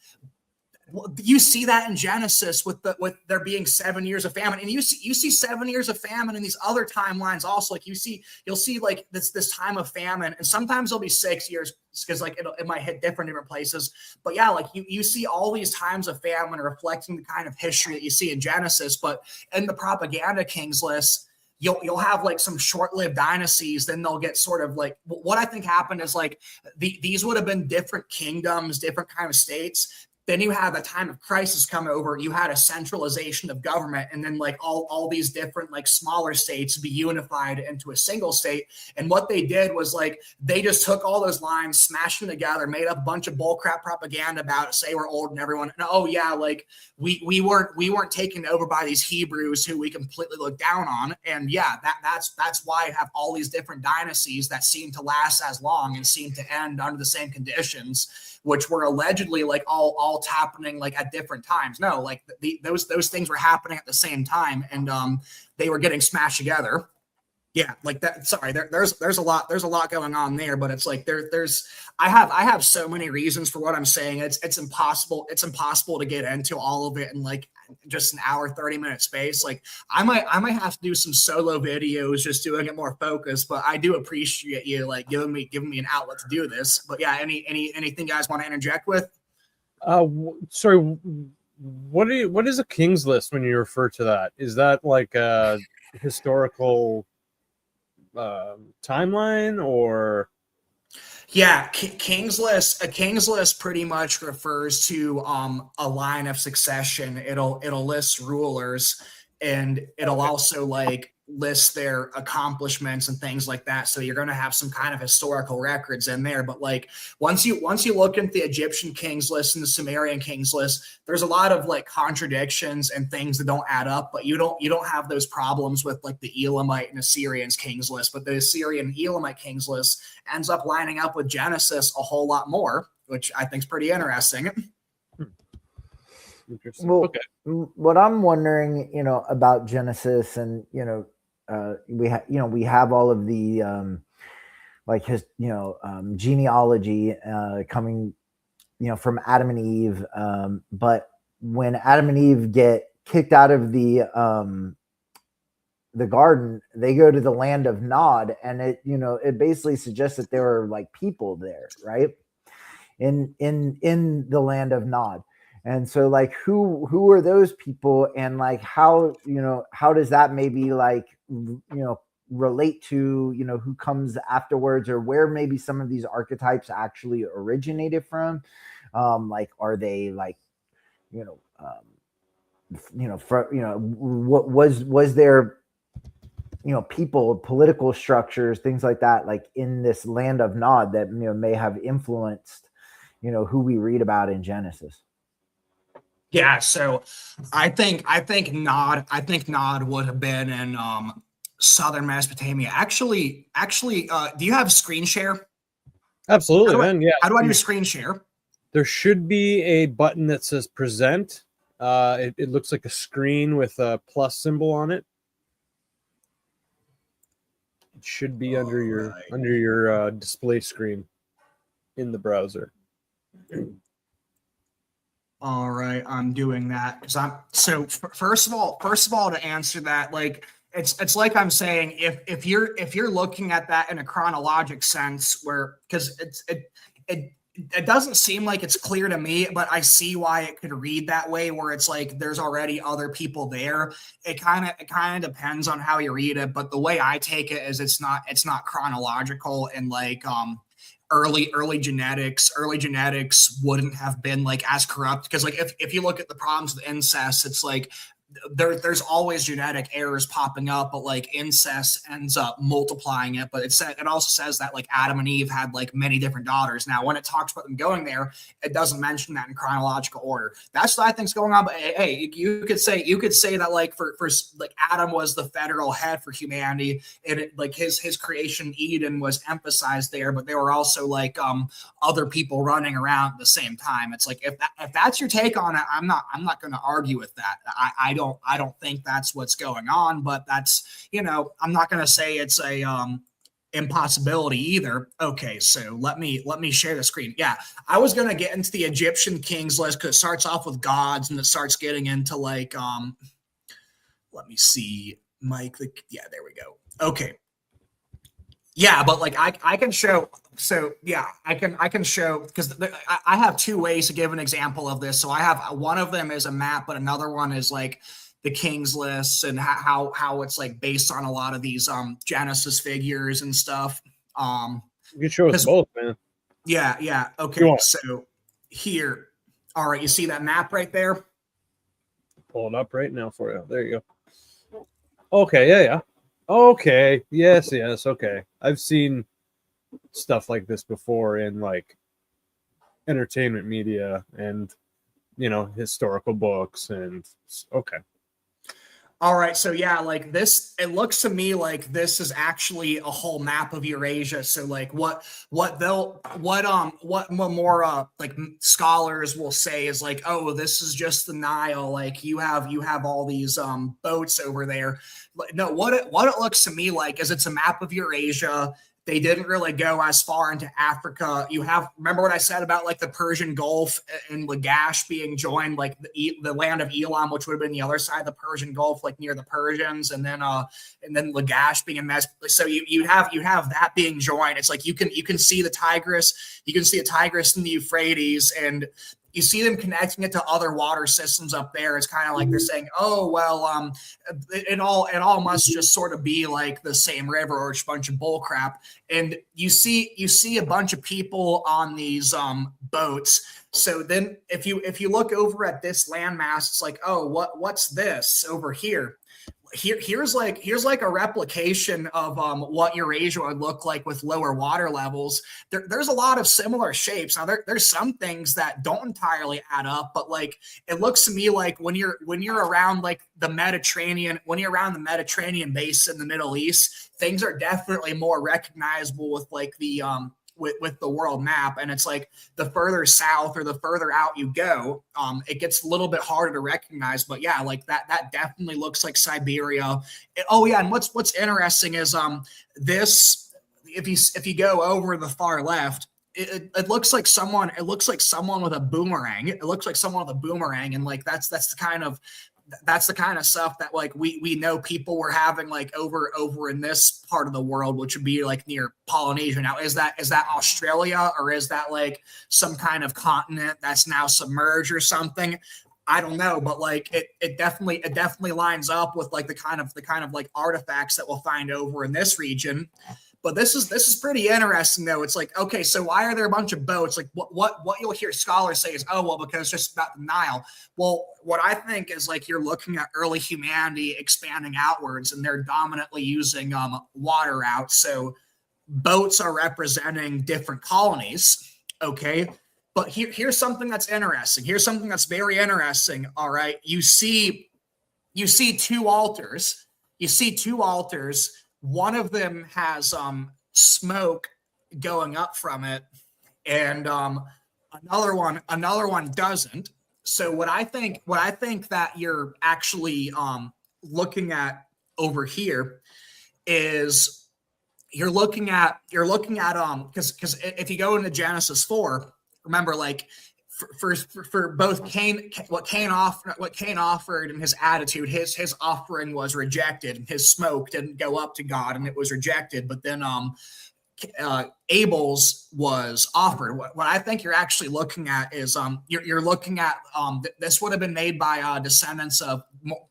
You see that in Genesis with there being 7 years of famine, and you see 7 years of famine in these other timelines also. Like you'll see like this time of famine, and sometimes it'll be 6 years because like it might hit different places. But yeah, like you see all these times of famine reflecting the kind of history that you see in Genesis. But in the propaganda kings list, you'll have like some short-lived dynasties, then they'll get sort of like what I think happened is like these would have been different kingdoms, different kind of states. Then you have a time of crisis come over. You had a centralization of government, and then like all these different like smaller states be unified into a single state. And what they did was like they just took all those lines, smashed them together, made up a bunch of bullcrap propaganda about it, say we're old and everyone. And oh yeah, like we weren't taken over by these Hebrews who we completely look down on. And yeah, that's why I have all these different dynasties that seem to last as long and seem to end under the same conditions, which were allegedly like all happening like at different times. No, like those things were happening at the same time, and they were getting smashed together. Yeah, like that. Sorry, there's a lot going on there, but it's like I have so many reasons for what I'm saying. It's impossible to get into all of it in like just an hour 30-minute space. Like I might have to do some solo videos just doing it more focused, but I do appreciate you like giving me an outlet to do this. But yeah, anything you guys want to interject with? Sorry, what is a king's list when you refer to that? Is that like a historical timeline or? Yeah, a king's list pretty much refers to a line of succession. It'll list rulers, and it'll also like list their accomplishments and things like that. So you're going to have some kind of historical records in there. But like once you look into the Egyptian kings list and the Sumerian kings list, there's a lot of like contradictions and things that don't add up. But you don't have those problems with like the Elamite and Assyrians kings list. But the Assyrian and Elamite kings list ends up lining up with Genesis a whole lot more, which I think is pretty interesting. Interesting. Well, okay. What I'm wondering, about Genesis, and we have all of the like his genealogy coming from Adam and Eve, but when Adam and Eve get kicked out of the garden, they go to the land of Nod, and it basically suggests that there are like people there, right, in the land of Nod. And so like who are those people, and like how does that maybe like relate to who comes afterwards, or where maybe some of these archetypes actually originated from? Like are they like you know, what was there, people, political structures, things like that, like in this land of Nod that, may have influenced, who we read about in Genesis. Yeah, so I think Nod would have been in southern Mesopotamia. Actually, do you have screen share? Absolutely, man. Yeah. How do I do screen share? There should be a button that says present. It looks like a screen with a plus symbol on it. It should be under your display screen in the browser. All right, I'm doing that because first of all, to answer that, like it's like I'm saying, if you're looking at that in a chronologic sense, where because it doesn't seem like it's clear to me, but I see why it could read that way, where it's like there's already other people there. It kind of depends on how you read it, but the way I take it is it's not chronological, and like early genetics wouldn't have been like as corrupt, because like if you look at the problems with incest, it's like there's always genetic errors popping up, but like incest ends up multiplying it. But it also says that like Adam and Eve had like many different daughters. Now, when it talks about them going there, it doesn't mention that in chronological order. That's what I think's going on. But hey, you could say that like for like Adam was the federal head for humanity, and like his creation Eden was emphasized there, but there were also like other people running around at the same time. It's like if that's your take on it, I'm not going to argue with that. I don't think that's what's going on, but that's, I'm not going to say it's a impossibility either. Okay, so let me share the screen. Yeah, I was going to get into the Egyptian kings list because it starts off with gods and it starts getting into like let me see, Mike. Yeah, there we go. Okay. Yeah, but like I can show. So yeah, I can show, because I have two ways to give an example of this. So I have one of them is a map, but another one is like the King's lists and how it's like based on a lot of these Genesis figures and stuff. You can show us both, man. Yeah. Okay, so here, all right, you see that map right there? Pull it up right now for you. There you go. Okay, yeah. Okay, yes, okay. I've seen stuff like this before in like entertainment media and historical books, and okay. All right, so yeah, like this, it looks to me like this is actually a whole map of Eurasia. So like what more like scholars will say is like, oh, this is just the Nile. Like you have all these boats over there. No, what it looks to me like is it's a map of Eurasia. They didn't really go as far into Africa. Remember what I said about like the Persian Gulf and Lagash being joined, like the land of Elam, which would have been the other side of the Persian Gulf, like near the Persians, and then Lagash being in so you have that being joined. It's like you can see the Tigris, you can see the Tigris and the Euphrates, and you see them connecting it to other water systems up there. It's kind of like they're saying, oh, well, it all must just sort of be like the same river or just a bunch of bull crap. And you see a bunch of people on these boats. So then if you look over at this landmass, it's like, oh, what's this over here? Here's like a replication of what Eurasia would look like with lower water levels. There's a lot of similar shapes. Now there's some things that don't entirely add up, but like it looks to me like when you're around like the Mediterranean, when you're around the Mediterranean basin in the Middle East, things are definitely more recognizable with like the with the world map. And it's like the further south or the further out you go, it gets a little bit harder to recognize. But yeah, like that definitely looks like Siberia. And what's interesting is this, if you go over the far left, it looks like someone with a boomerang. It looks like someone with a boomerang, and like that's the kind of stuff that like we know people were having like over in this part of the world, which would be like near Polynesia. Now, is that Australia, or is that like some kind of continent that's now submerged or something? I don't know, but like it definitely lines up with like the kind of like artifacts that we'll find over in this region. But this is pretty interesting though. It's like, okay, so why are there a bunch of boats? Like what you'll hear scholars say is, oh well, because it's just about the Nile. Well, what I think is like you're looking at early humanity expanding outwards, and they're dominantly using water routes. So boats are representing different colonies. Okay. But here's something that's interesting. Here's something that's very interesting. All right. You see two altars. You see two altars. One of them has smoke going up from it, and another one doesn't. So what I think that you're actually looking at over here is you're looking at because if you go into Genesis 4, remember, like for both Cain, what Cain offered and his attitude, his offering was rejected, and his smoke didn't go up to God, and it was rejected. But then Abel's was offered. What I think you're actually looking at is you're looking at this would have been made by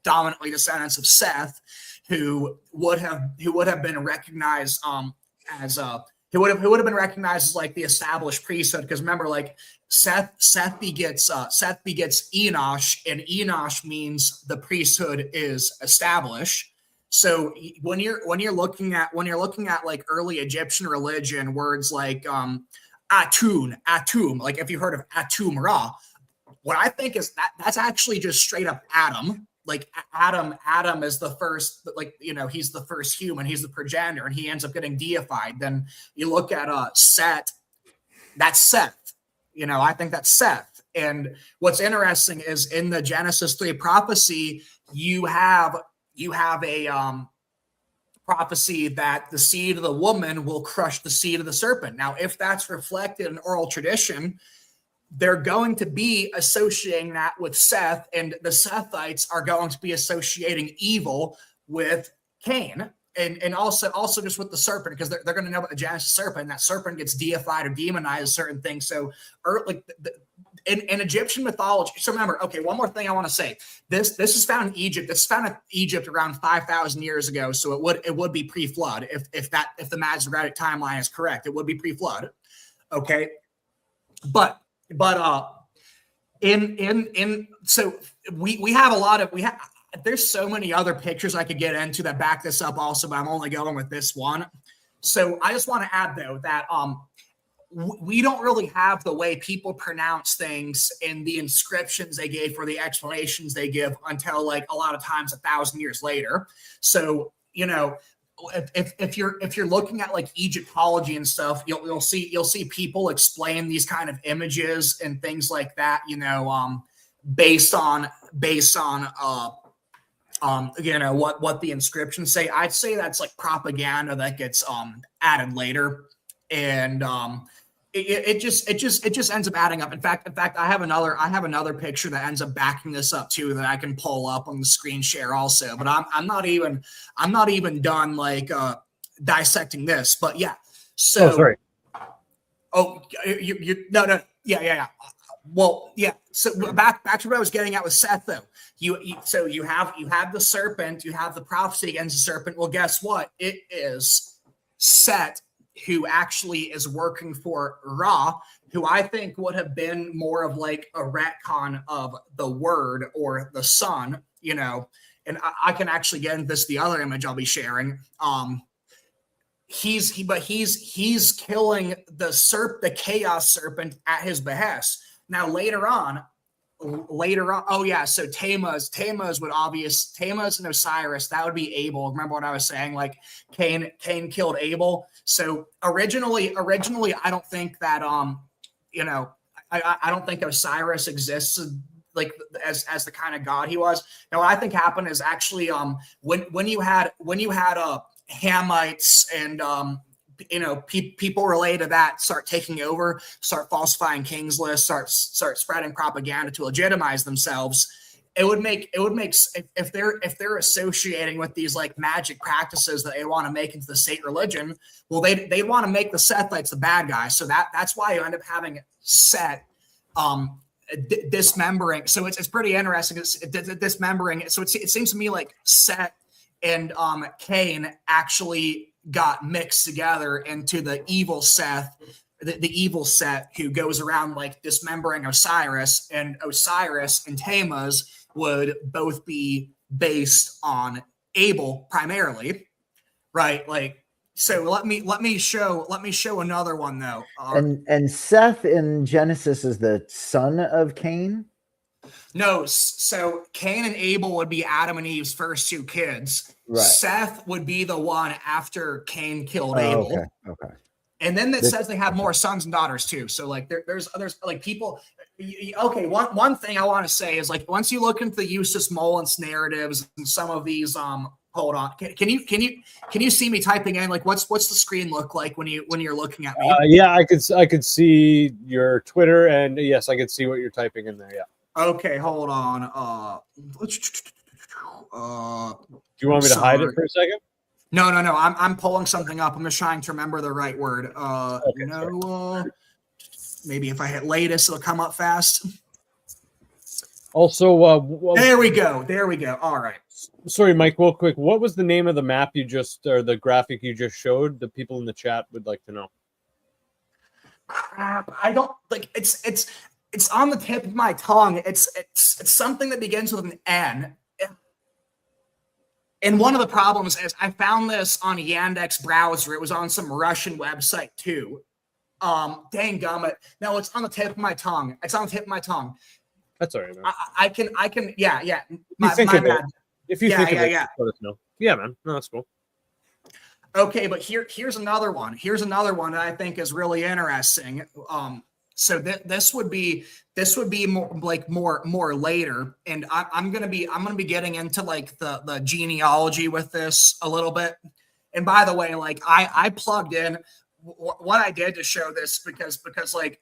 dominantly descendants of Seth, who would have been recognized as who would have been recognized as like the established priesthood. Because remember, like Seth begets Enosh, and Enosh means the priesthood is established. So when you're looking at like early Egyptian religion, words like Atum, like if you heard of Atum Ra, what I think is that's actually just straight up Adam. Like Adam is the first, like, you know, he's the first human, he's the progenitor, and he ends up getting deified. Then you look at Set, that's Seth. You know, I think that's Seth. And what's interesting is in the Genesis 3 prophecy, you have a prophecy that the seed of the woman will crush the seed of the serpent. Now, if that's reflected in oral tradition, they're going to be associating that with Seth, and the Sethites are going to be associating evil with Cain, and also just with the serpent, because they're going to know about the Genesis serpent, and that serpent gets deified or demonized certain things. So, in Egyptian mythology, so remember, okay, one more thing I want to say. This is found in Egypt. It's found in Egypt around 5,000 years ago. So it would be pre-flood if the Masoretic timeline is correct. It would be pre-flood. Okay, but so we have a lot of there's so many other pictures I could get into that back this up also, but I'm only going with this one. So I just want to add though that we don't really have the way people pronounce things in the inscriptions they gave or the explanations they give until like a lot of times 1,000 years later. So, you know, if you're looking at like Egyptology and stuff, you'll see people explain these kind of images and things like that, you know, based on you know, what the inscriptions say. I'd say that's like propaganda that gets added later, and it just ends up adding up. In fact, I have another picture that ends up backing this up too, that I can pull up on the screen share also. But I'm not even done like dissecting this. But yeah. So sorry. Oh, no. Yeah. Well, yeah. So back to what I was getting at with Seth though. So you have the serpent, you have the prophecy against the serpent. Well, guess what? It is Set who actually is working for Ra, who I think would have been more of like a retcon of the word or the sun, you know. And I can actually get into this, the other image I'll be sharing. He's killing the chaos serpent at his behest. Now later on, oh yeah, so Tammuz and Osiris, that would be Abel. Remember what I was saying? Like Cain killed Abel. So originally, I don't think that you know, I don't think Osiris exists like as the kind of god he was. Now what I think happened is actually when you had Hamites and you know, people related to that start taking over, start falsifying kings lists, start spreading propaganda to legitimize themselves. It would make if they're associating with these like magic practices that they want to make into the state religion. Well, they want to make the Sethites the bad guys. So that's why you end up having Set dismembering. So it's pretty interesting. It's dismembering. So it seems to me like Set and Cain actually got mixed together into the evil Seth, the evil Set who goes around like dismembering Osiris, and Osiris and Tammuz would both be based on Abel primarily, right? Like, so let me show another one though. And Seth in Genesis is the son of Cain. No, so Cain and Abel would be Adam and Eve's first two kids. Right. Seth would be the one after Cain killed Oh, Abel. Okay. And then it says they have more sons and daughters too. So like there's like people. Okay, one thing I want to say is like once you look into the Eustace Mullins narratives and some of these hold on, can you see me typing in? Like what's the screen look like when you're looking at me? Yeah, I could see your Twitter, and yes, I could see what you're typing in there. Yeah. Okay, hold on. Do you want me to hide it for a second? No. I'm pulling something up. I'm just trying to remember the right word. Maybe if I hit latest, it'll come up fast. Also, there we go. All right. Sorry, Mike, real quick. What was the name of the map you just, or the graphic you just showed? The people in the chat would like to know. Crap. I don't like it's on the tip of my tongue. It's something that begins with an N. And one of the problems is I found this on Yandex browser. It was on some Russian website too. Dang gummit. No, it's on the tip of my tongue. That's all right, man. I can. Yeah. My bad. If you think of it, let us know. Yeah, man. No, that's cool. Okay, but here's another one. Here's another one that I think is really interesting. So this would be more later, and I'm gonna be getting into like the genealogy with this a little bit. And by the way, like I plugged in what I did to show this because like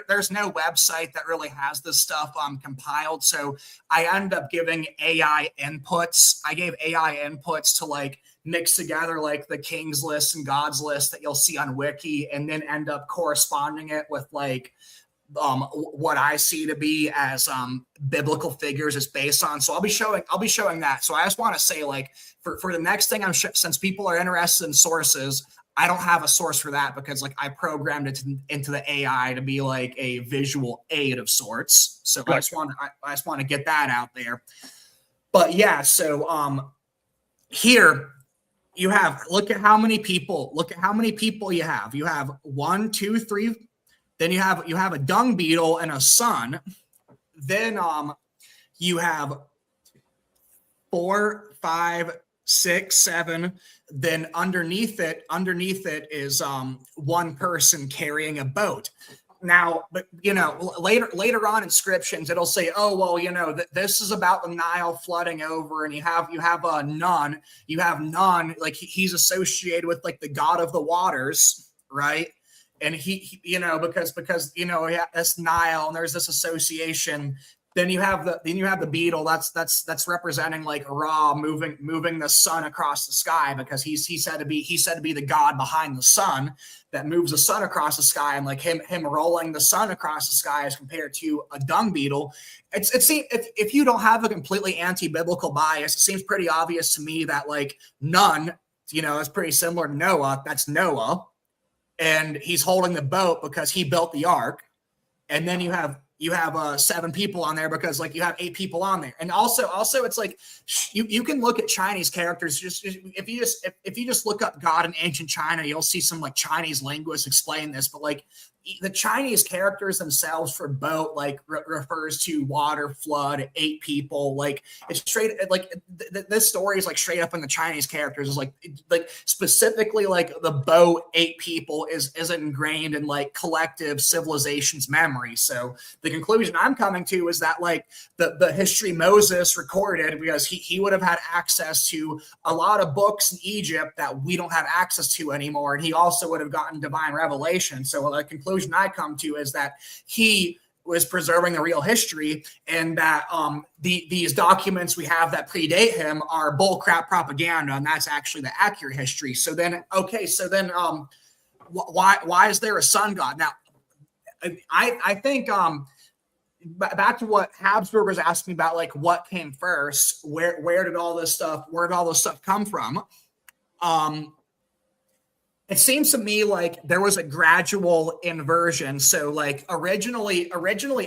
there's no website that really has this stuff compiled. So I ended up giving AI inputs. I gave AI inputs to like mix together like the King's List and God's List that you'll see on Wiki, and then end up corresponding it with like what I see to be as biblical figures is based on. So I'll be showing that. So I just want to say, like, for the next thing, since people are interested in sources, I don't have a source for that because like I programmed it into the AI to be like a visual aid of sorts. So I just want to get that out there. But yeah, so here you have, look at how many people you have. You have 1, 2, 3. Then you have a dung beetle and a sun. Then you have 4, 5, 6, 7. Then underneath it is one person carrying a boat. Now, but you know, later on inscriptions, it'll say, oh well, you know, this is about the Nile flooding over, and you have a Nun. You have Nun, like he's associated with like the god of the waters, right? And he you know, because you know, yeah, that's Nile, and there's this association. Then you have the beetle. That's representing like Ra moving the sun across the sky, because he's said to be the god behind the sun that moves the sun across the sky, and like him rolling the sun across the sky as compared to a dung beetle. It seems, if you don't have a completely anti-biblical bias, it seems pretty obvious to me that like Nun, you know, is pretty similar to Noah. That's Noah, and he's holding the boat because he built the ark. And then you have 7 people on there because like you have 8 people on there. And also it's like you can look at Chinese characters. Just if you just look up God in ancient China, you'll see some like Chinese linguists explain this. But like the Chinese characters themselves for boat like refers to water, flood, 8 people. Like it's straight like this story is like straight up in the Chinese characters. Is like specifically like the boat, 8 people is ingrained in like collective civilization's memory. So the conclusion I'm coming to is that like the history Moses recorded, because he would have had access to a lot of books in Egypt that we don't have access to anymore, and he also would have gotten divine revelation. So the conclusion I come to is that he was preserving the real history, and that these documents we have that predate him are bullcrap propaganda, and that's actually the accurate history. So then, why is there a sun god? Now, I think back to what Habsburg was asking about, like what came first, where did all this stuff come from? It seems to me like there was a gradual inversion. So like originally,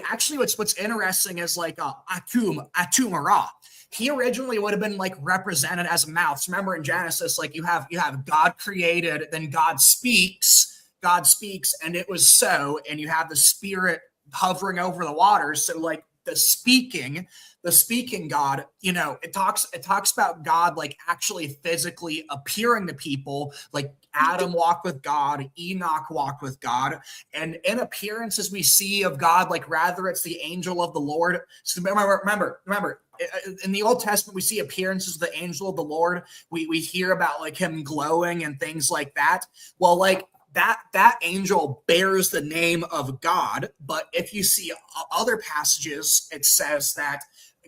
actually what's interesting is like Atum Ra. He originally would have been like represented as a mouth. So remember in Genesis, like you have God created, then God speaks, and it was so, and you have the spirit hovering over the waters. So like the speaking God, it talks about God like actually physically appearing to people, like Adam walked with God, Enoch walked with God, and in appearances we see of God, like rather it's the angel of the Lord. So remember, in the Old Testament we see appearances of the angel of the Lord. We hear about like him glowing and things like that. Well, like that angel bears the name of God, but if you see other passages, it says that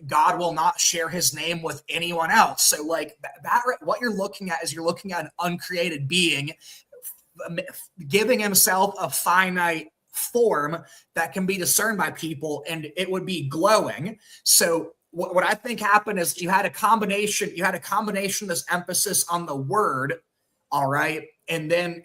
God will not share his name with anyone else. So like that what you're looking at is you're looking at an uncreated being giving himself a finite form that can be discerned by people, and it would be glowing. So what I think happened is you had a combination of this emphasis on the word, all right, and then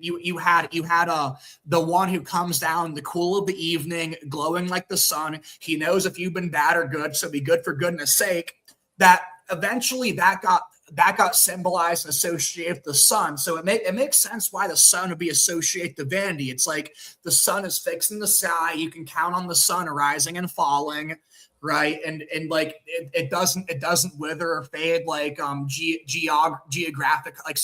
you had the one who comes down in the cool of the evening, glowing like the sun. He knows if you've been bad or good, so be good for goodness sake. That eventually that got symbolized and associated with the sun. So it makes sense why the sun would be associated with divinity. It's like the sun is fixed in the sky. You can count on the sun rising and falling, right? And like it doesn't wither or fade like geographic, like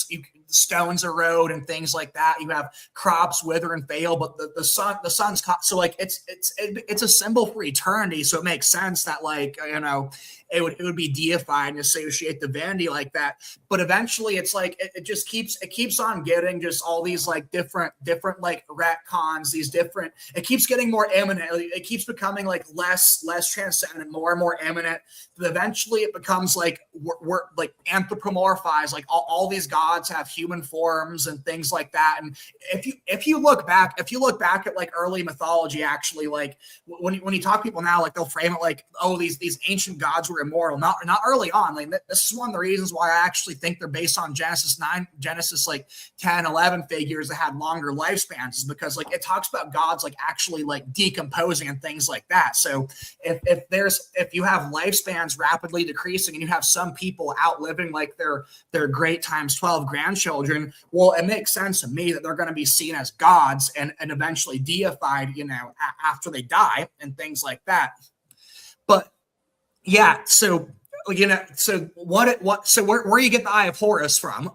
stones erode and things like that. You have crops wither and fail, but the sun's so like it's a symbol for eternity. So it makes sense that like it would be deified and associate divinity like that. But eventually it's like it just keeps on getting just all these like different like retcons, it keeps getting more imminent. It keeps becoming like less transcendent, more and more imminent. But eventually it becomes like we're like anthropomorphized, like all these gods have human forms and things like that. And if you look back at like early mythology, actually, like when you talk to people now, like they'll frame it like, oh, these ancient gods were immortal. Not early on. Like this is one of the reasons why I actually think they're based on Genesis like 10, 11 figures that had longer lifespans, is because like it talks about gods like actually like decomposing and things like that. So if you have lifespans rapidly decreasing and you have some people outliving like their great times 12 grandchildren, well, it makes sense to me that they're going to be seen as gods and eventually deified, after they die and things like that. But yeah, so so where you get the Eye of Horus from?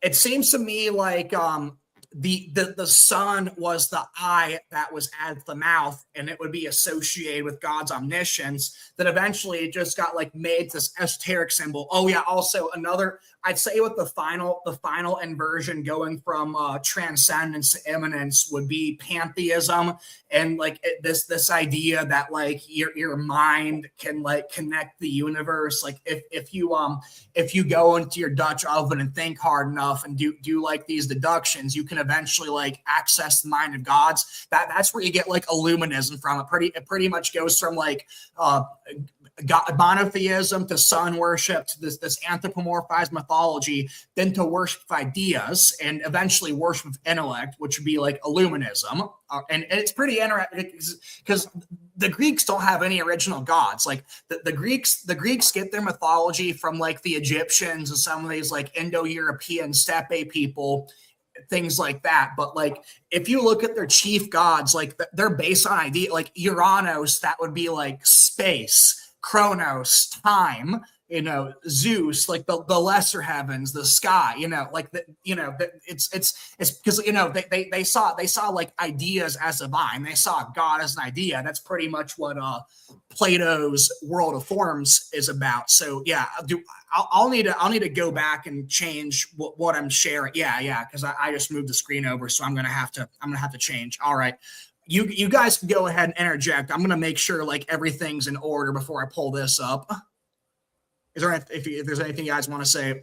It seems to me like the sun was the eye that was at the mouth, and it would be associated with God's omniscience. That eventually it just got like made this esoteric symbol. Oh yeah, also another, I'd say with the final inversion going from transcendence to immanence would be pantheism, and like this idea that like your mind can like connect the universe. Like if you go into your Dutch oven and think hard enough and do like these deductions, you can eventually like access the mind of gods. That's where you get like Illuminism from. It pretty much goes from like God, monotheism to sun worship to this anthropomorphized mythology, then to worship of ideas, and eventually worship of intellect, which would be like Illuminism. And it's pretty interesting because the Greeks don't have any original gods. Like the Greeks get their mythology from like the Egyptians and some of these like Indo-European steppe people, things like that. But like if you look at their chief gods, like they're based on idea, like Uranus, that would be like space. Kronos, time, Zeus, like the lesser heavens, the sky, it's because they saw like ideas as divine. They saw God as an idea. That's pretty much what Plato's World of Forms is about. So yeah, I'll need to go back and change what I'm sharing. Yeah, because I just moved the screen over, so I'm gonna have to change. All right. You guys can go ahead and interject. I'm going to make sure like everything's in order before I pull this up. Is there if there's anything you guys want to say?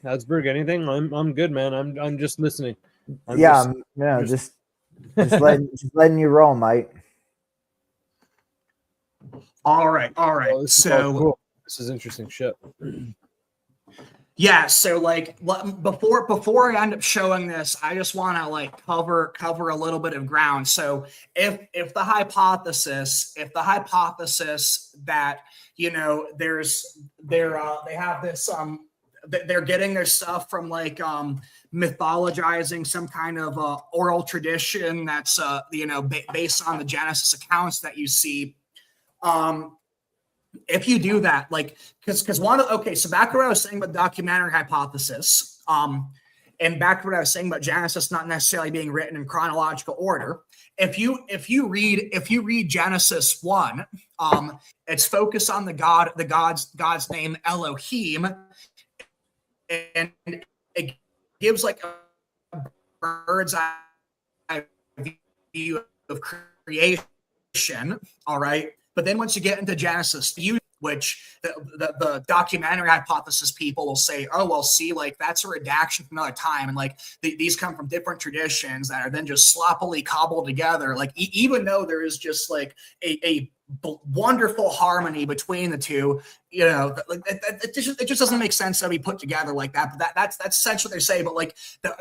Hasberg, anything? I'm good, man. I'm just listening. Just letting you roll, Mike. All right. Oh, this is all So cool. This is interesting shit. yeah, so like before I end up showing this, I just want to like cover a little bit of ground. So if the hypothesis that they have this they're getting their stuff from like mythologizing some kind of oral tradition that's based on the Genesis accounts that you see. If you do that, like, because so back to what I was saying about documentary hypothesis, and back to what I was saying about Genesis not necessarily being written in chronological order. If you read Genesis 1, it's focused on God's name Elohim, and it gives like a bird's eye view of creation. All right. But then once you get into Genesis, which the documentary hypothesis people will say, oh, well, see, like that's a redaction from another time. And like these come from different traditions that are then just sloppily cobbled together. Like even though there is just like a wonderful harmony between the two, like it just doesn't make sense to be put together like that. But that's essentially what they say. But like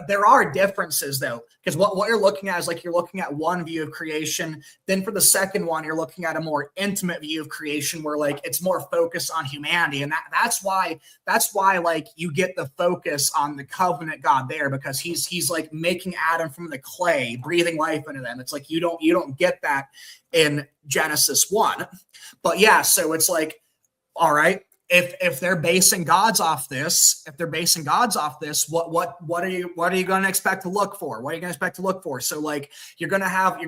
there are differences though, because what you're looking at is like you're looking at one view of creation. Then for the second one, you're looking at a more intimate view of creation where like it's more focused on humanity, and that's why like you get the focus on the covenant God there, because he's like making Adam from the clay, breathing life into them. It's like you don't get that in Genesis 1. But yeah, so it's like, all right, if they're basing gods off this, what are you going to expect to look for? What are you going to expect to look for? So like you're going to have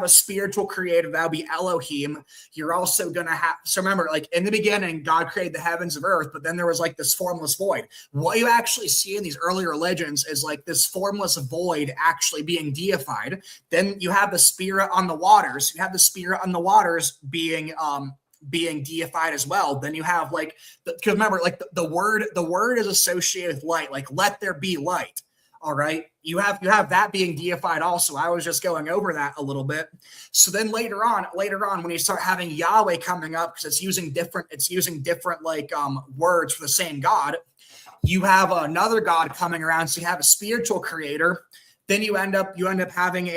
a spiritual creator, that'll be Elohim. You're also going to have, so remember, like in the beginning, God created the heavens of earth, but then there was like this formless void. What you actually see in these early religions is like this formless void actually being deified. Then you have the spirit on the waters. You have the spirit on the waters being deified as well. Then you have like, because remember, like the word is associated with light, like let there be light. All right, you have that being deified also. I was just going over that a little bit. So then later on when you start having Yahweh coming up, because it's using different like words for the same God, you have another God coming around. So you have a spiritual creator. Then you end up having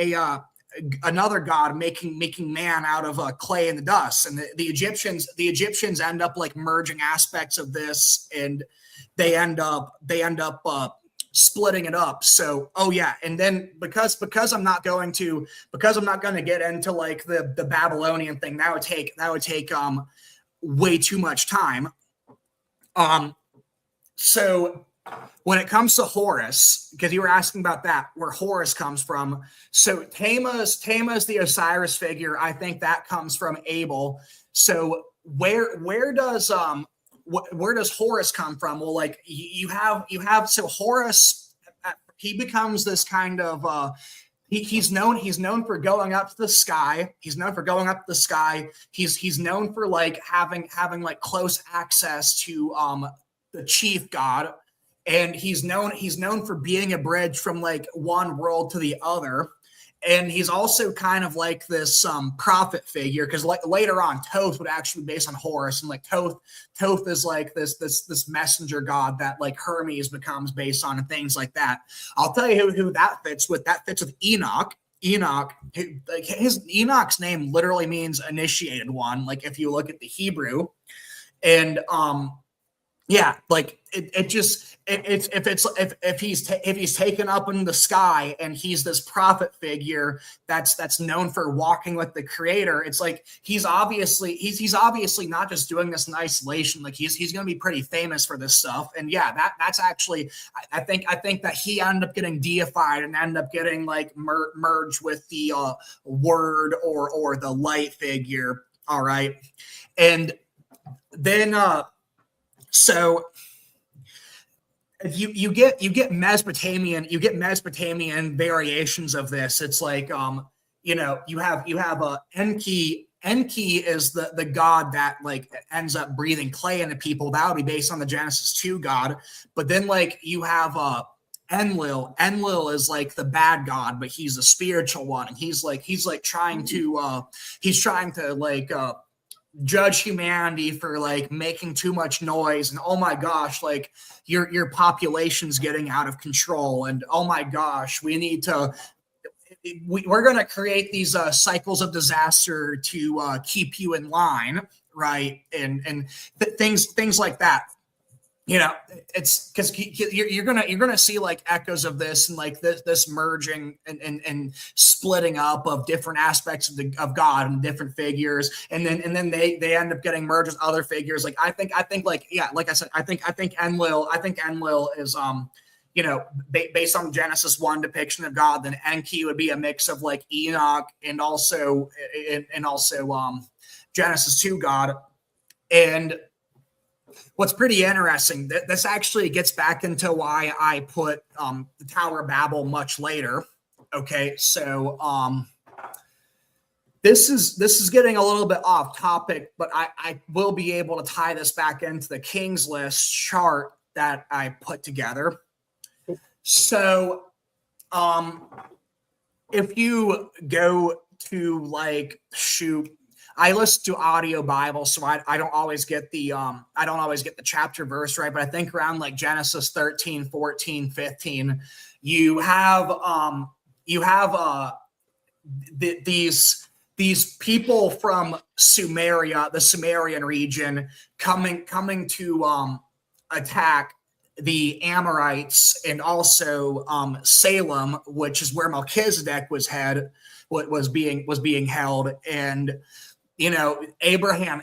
another God making man out of clay and the dust. And the Egyptians end up like merging aspects of this, and they end up splitting it up. So and then because I'm not going to get into like the Babylonian thing, that would take way too much time. So when it comes to Horus, because you were asking about that, where Horus comes from. So Tammuz, the Osiris figure, I think that comes from Abel. So where does Horus come from? Well, like you have so Horus, he becomes this kind of he's known for going up to the sky. He's known for like having like close access to the chief god. And he's known for being a bridge from like one world to the other. And he's also kind of like this prophet figure, because like later on, Thoth would actually be based on Horus, and like Thoth is like this messenger god that like Hermes becomes based on, and things like that. I'll tell you who that fits with. That fits with Enoch. Enoch's name literally means initiated one. Like if you look at the Hebrew, and yeah, like if he's taken up in the sky and he's this prophet figure that's known for walking with the creator, it's like he's obviously not just doing this in isolation. Like he's going to be pretty famous for this stuff. And yeah, that's actually I think that he ended up getting deified and ended up getting like merged with the word or the light figure. All right, and then so you get Mesopotamian variations of this. It's like you have Enki. Enki is the god that like ends up breathing clay into people. That would be based on the Genesis 2 god. But then like you have Enlil. Enlil is like the bad god, but he's a spiritual one, and he's trying to judge humanity for like making too much noise, and oh my gosh, like your population's getting out of control, and oh my gosh, we're going to create these cycles of disaster to keep you in line, right? And things like that. You know, it's because you're gonna see like echoes of this, and like this merging and splitting up of different aspects of God and different figures, and then they end up getting merged with other figures. Like I think like, yeah, like I said, I think Enlil is you know, based on Genesis 1 depiction of God, then Enki would be a mix of like Enoch and also Genesis 2 God. And what's pretty interesting, this actually gets back into why I put the Tower of Babel much later. Okay, so this is getting a little bit off topic, but I will be able to tie this back into the King's List chart that I put together. So if you go to like I listen to audio Bible, so I don't always get the chapter verse right, but I think around like Genesis 13, 14, 15, you have these people from Sumeria, the Sumerian region, coming to attack the Amorites, and also Salem, which is where Melchizedek was being held. And you know, Abraham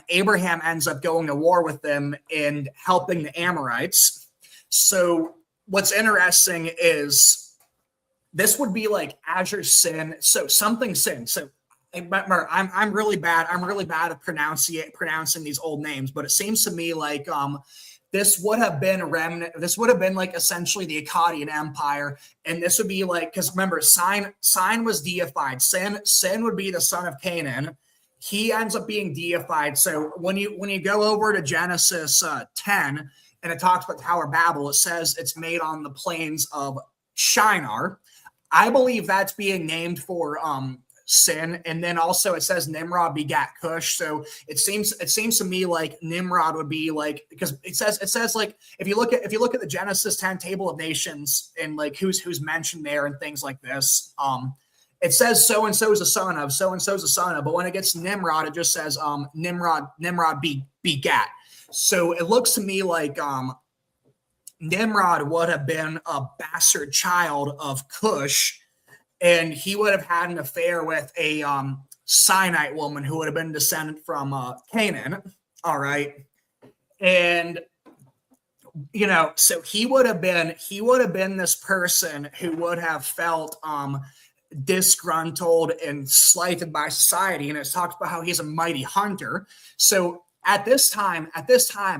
ends up going to war with them and helping the Amorites. So what's interesting is this would be like Azure sin. So something sin. So I'm really bad at pronouncing these old names, but it seems to me like this would have been a remnant. This would have been like essentially the Akkadian Empire, and this would be like, because remember, Sin was deified. Sin would be the son of Canaan. He ends up being deified. So when you go over to Genesis 10 and it talks about Tower of Babel, it says it's made on the plains of Shinar. I believe that's being named for Sin, and then also it says Nimrod begat Cush. So it seems to me like Nimrod would be like, because it says like if you look at the Genesis 10 table of nations and like who's mentioned there and things like this, it says so and so is a son of, so and so is a son of, but when it gets Nimrod, it just says Nimrod begat. So it looks to me like Nimrod would have been a bastard child of Cush, and he would have had an affair with a Sinite woman who would have been descended from Canaan. All right, and you know, so he would have been this person who would have felt disgruntled and slighted by society, and it talks about how he's a mighty hunter. So at this time,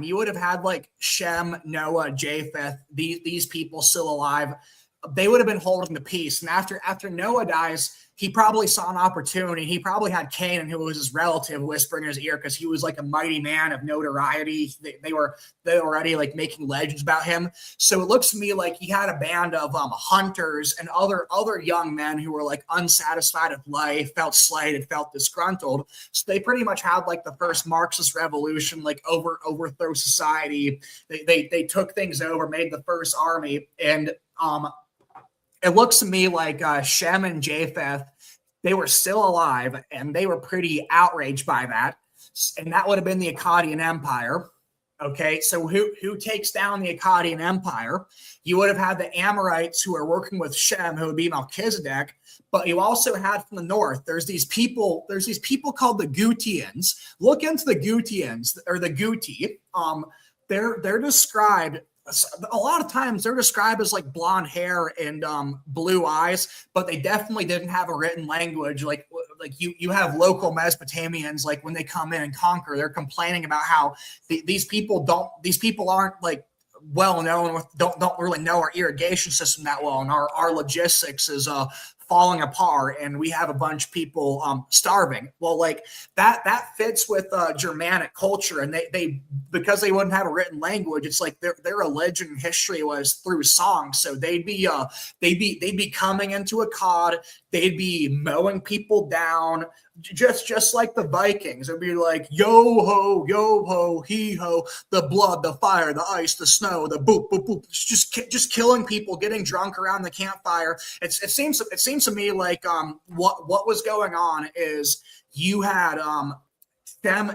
you would have had like Shem, Noah, Japheth, these people still alive. They would have been holding the peace. And after Noah dies, he probably saw an opportunity. He probably had Canaan, who was his relative, whispering in his ear because he was like a mighty man of notoriety. They were already like making legends about him. So it looks to me like he had a band of hunters and other young men who were like unsatisfied with life, felt slighted, felt disgruntled. So they pretty much had like the first Marxist revolution, like overthrow society. They took things over, made the first army, and it looks to me like Shem and Japheth, they were still alive, and they were pretty outraged by that. And that would have been the Akkadian Empire. Okay, so who takes down the Akkadian Empire? You would have had the Amorites who are working with Shem, who would be Melchizedek, but you also had from the north, there's these people called the Gutians. Look into the Gutians, or the Guti. They're described, a lot of times they're described as like blonde hair and blue eyes, but they definitely didn't have a written language. Like you have local Mesopotamians, like when they come in and conquer, they're complaining about how these people aren't like well known, don't really know our irrigation system that well, and our logistics is falling apart, and we have a bunch of people starving. Well, like that fits with Germanic culture, and they because they wouldn't have a written language, it's like their religion and history was through song. So they'd be coming into a cod, they'd be mowing people down, just like the Vikings. It'd be like yo ho, he ho, the blood, the fire, the ice, the snow, the boop boop boop. Just killing people, getting drunk around the campfire. It seems to me like what was going on is you had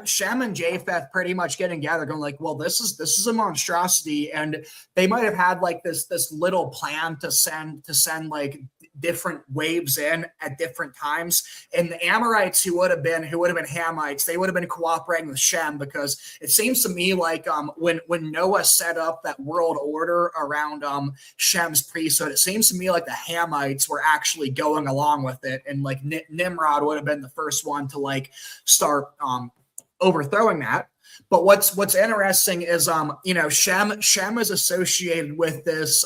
Shem and Japheth pretty much getting together, going like, well, this is a monstrosity, and they might have had like this little plan to send like different waves in at different times. And the Amorites who would have been Hamites, they would have been cooperating with Shem, because it seems to me like when Noah set up that world order around Shem's priesthood, it seems to me like the Hamites were actually going along with it, and like Nimrod would have been the first one to like start overthrowing that. But what's interesting is Shem is associated with this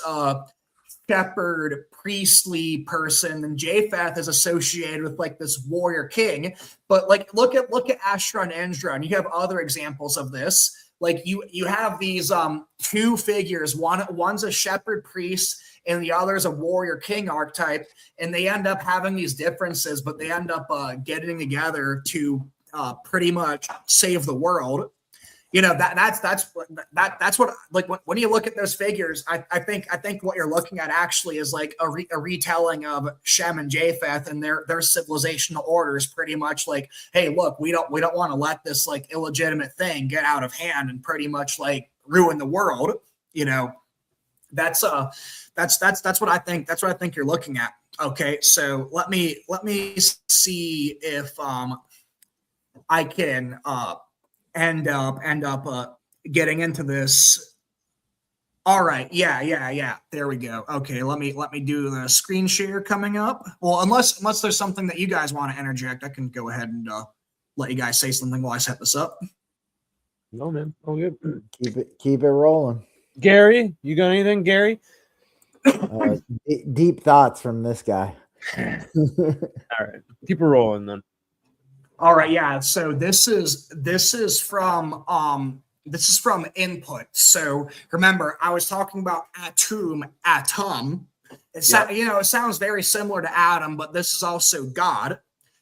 shepherd priestly person, and Japheth is associated with like this warrior king. But like look at Ashra and Indra, and you have other examples of this. Like you have these two figures, one's a shepherd priest and the other is a warrior king archetype, and they end up having these differences, but they end up getting together to pretty much save the world. That's what, like, when you look at those figures, I think what you're looking at actually is like a retelling of Shem and Japheth and their civilizational orders, pretty much like, hey, look, we don't want to let this like illegitimate thing get out of hand and pretty much like ruin the world. That's what I think. That's what I think you're looking at. Okay, so let me see if I can end up getting into this. All right. Yeah. There we go. Okay. Let me do the screen share coming up. Well, unless there's something that you guys want to interject, I can go ahead and let you guys say something while I set this up. No, man. All good. Keep it rolling. Gary, you got anything, Gary? Deep thoughts from this guy. All right. Keep it rolling then. All right, yeah. So this is from input. So remember, I was talking about atum. It sounds very similar to Adam, but this is also God.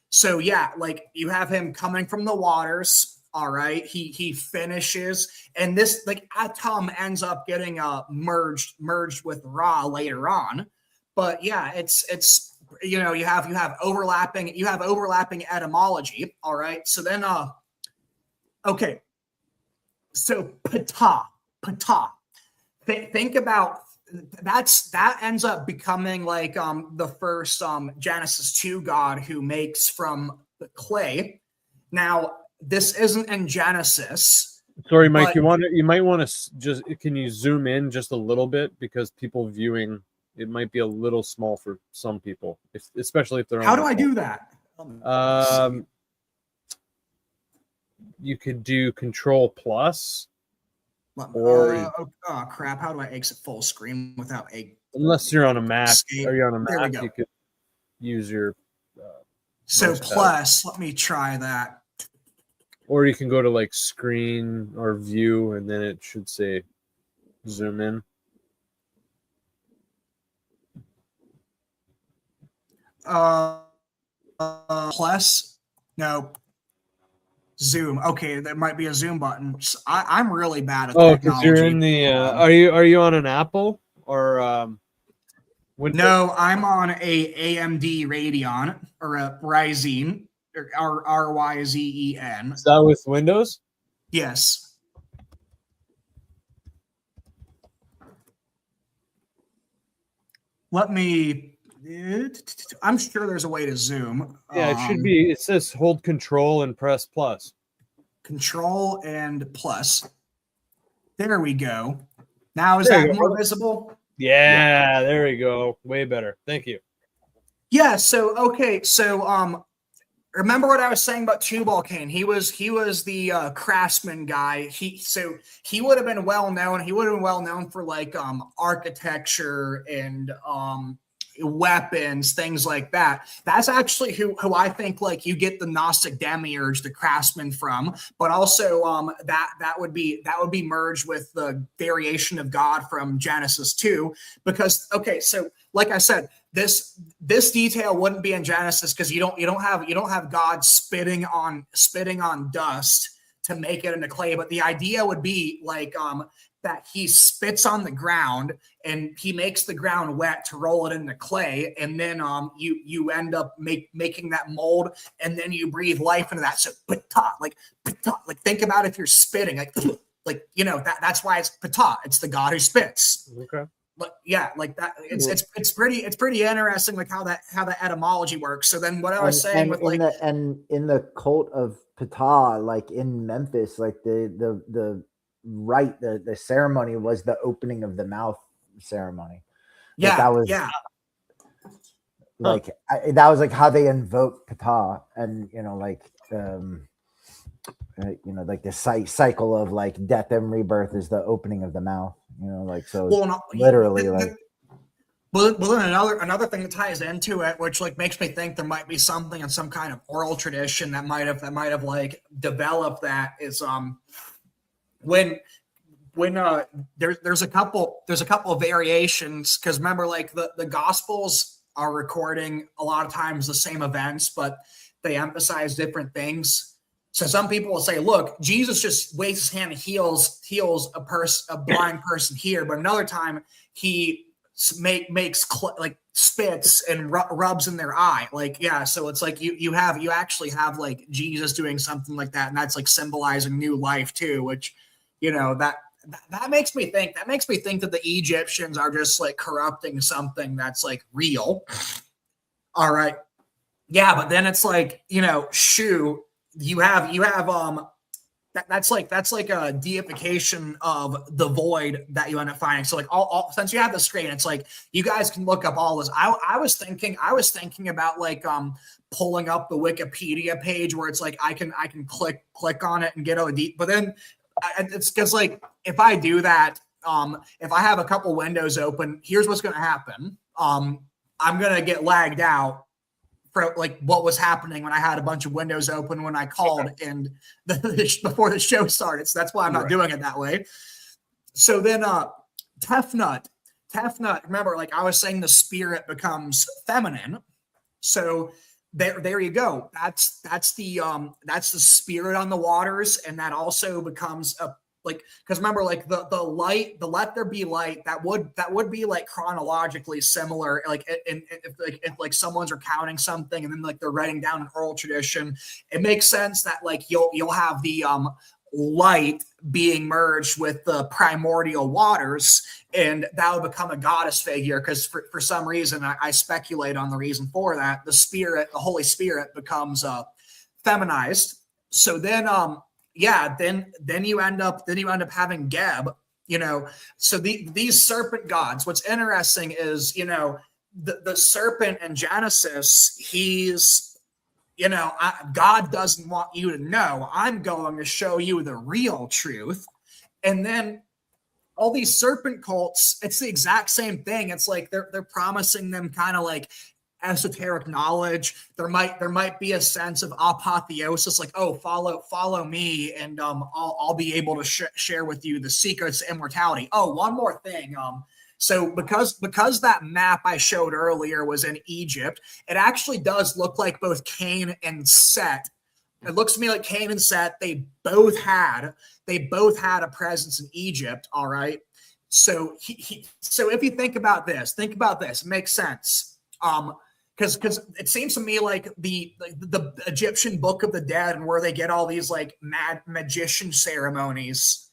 So yeah, like you have him coming from the waters. All right, he finishes, and this like atum ends up getting merged with Ra later on. But yeah, it's you have overlapping etymology. All right, so then okay, so pata. Think about that ends up becoming like the first Genesis 2 God who makes from the clay. Now this isn't in Genesis. Sorry, Mike. You might want to just, can you zoom in just a little bit, because people viewing, it might be a little small for some people, especially if they're on. How do I do that? You could do Control Plus, or oh crap! How do I exit full screen without a? Unless you're on a Mac, There we go. You could use your. So plus, let me try that. Or you can go to like Screen or View, and then it should say Zoom in. Plus, no. Zoom. Okay, there might be a zoom button. I'm really bad at technology. Because you're in the. Are you on an Apple or? No, I'm on a AMD Radeon or a Ryzen, or RYZEN. Is that with Windows? Yes. Let me. I'm sure there's a way to zoom. Yeah, it should be. It says hold Control and press plus. Control and plus. There we go. Now is that more visible? Yeah, there we go. Way better. Thank you. Yeah. So okay. So remember what I was saying about Tubal-Cain? He was the craftsman guy. He would have been well known. He would have been well known for like architecture and weapons, things like that. That's actually who I think like you get the Gnostic demiurge, the craftsman, from. But also that would be merged with the variation of God from Genesis 2. Because okay, so like I said, this detail wouldn't be in Genesis because you don't have God spitting on dust to make it into clay. But the idea would be like that he spits on the ground and he makes the ground wet to roll it into clay, and then you end up making that mold, and then you breathe life into that. So pata, like think about if you're spitting, like that's why it's pata. It's the God who spits. Okay. But yeah, like that. It's pretty interesting, like how that etymology works. So then what I was saying with like in the cult of Ptah, like in Memphis, like the rite, the ceremony was the opening of the mouth ceremony. Like that was like that was like how they invoked Ptah, and like like the cycle of like death and rebirth is the opening of the mouth. Like so literally like. Well, then another thing that ties into it, which like makes me think there might be something in some kind of oral tradition that might have like developed, that is when there's a couple of variations, because remember, like the Gospels are recording a lot of times the same events, but they emphasize different things. So some people will say, look, Jesus just waves his hand and heals a blind person here, but another time he makes like spits and rubs in their eye. Like, yeah, so it's like you actually have like Jesus doing something like that, and that's like symbolizing new life too, which that makes me think that the Egyptians are just like corrupting something that's like real. All right. Yeah, but then it's like, shoo, you have that's like a deification of the void that you end up finding. So like all since you have the screen, it's like you guys can look up all this. I was thinking about like pulling up the Wikipedia page where it's like I can click on it and get all the but then it's because like if I do that, if I have a couple windows open, here's what's going to happen. I'm going to get lagged out for like what was happening when I had a bunch of windows open when I called and before the show started. So that's why I'm not doing it that way. So then Tefnut, remember, like I was saying, the spirit becomes feminine. So there you go. That's the spirit on the waters, and that also becomes a like, because remember, like the light, the let there be light, that would be like chronologically similar, like if like someone's recounting something and then like they're writing down an oral tradition, it makes sense that like you'll have the light being merged with the primordial waters, and that would become a goddess figure, because for some reason, I speculate on the reason for that, the Holy Spirit becomes feminized. So then then you end up having Geb, so these serpent gods. What's interesting is, the serpent in Genesis, he's, God doesn't want you to know. I'm going to show you the real truth. And then all these serpent cults, it's the exact same thing. It's like they're promising them kind of like esoteric knowledge. There might be a sense of apotheosis, like, oh, follow me, and I'll be able to share with you the secrets of immortality. Oh, one more thing. So because that map I showed earlier was in Egypt, it actually does look like both Cain and Set. It looks to me like Cain and Set, they both had a presence in Egypt. All right. So so if you think about this, it makes sense. Because it seems to me like the Egyptian Book of the Dead, and where they get all these like mad magician ceremonies,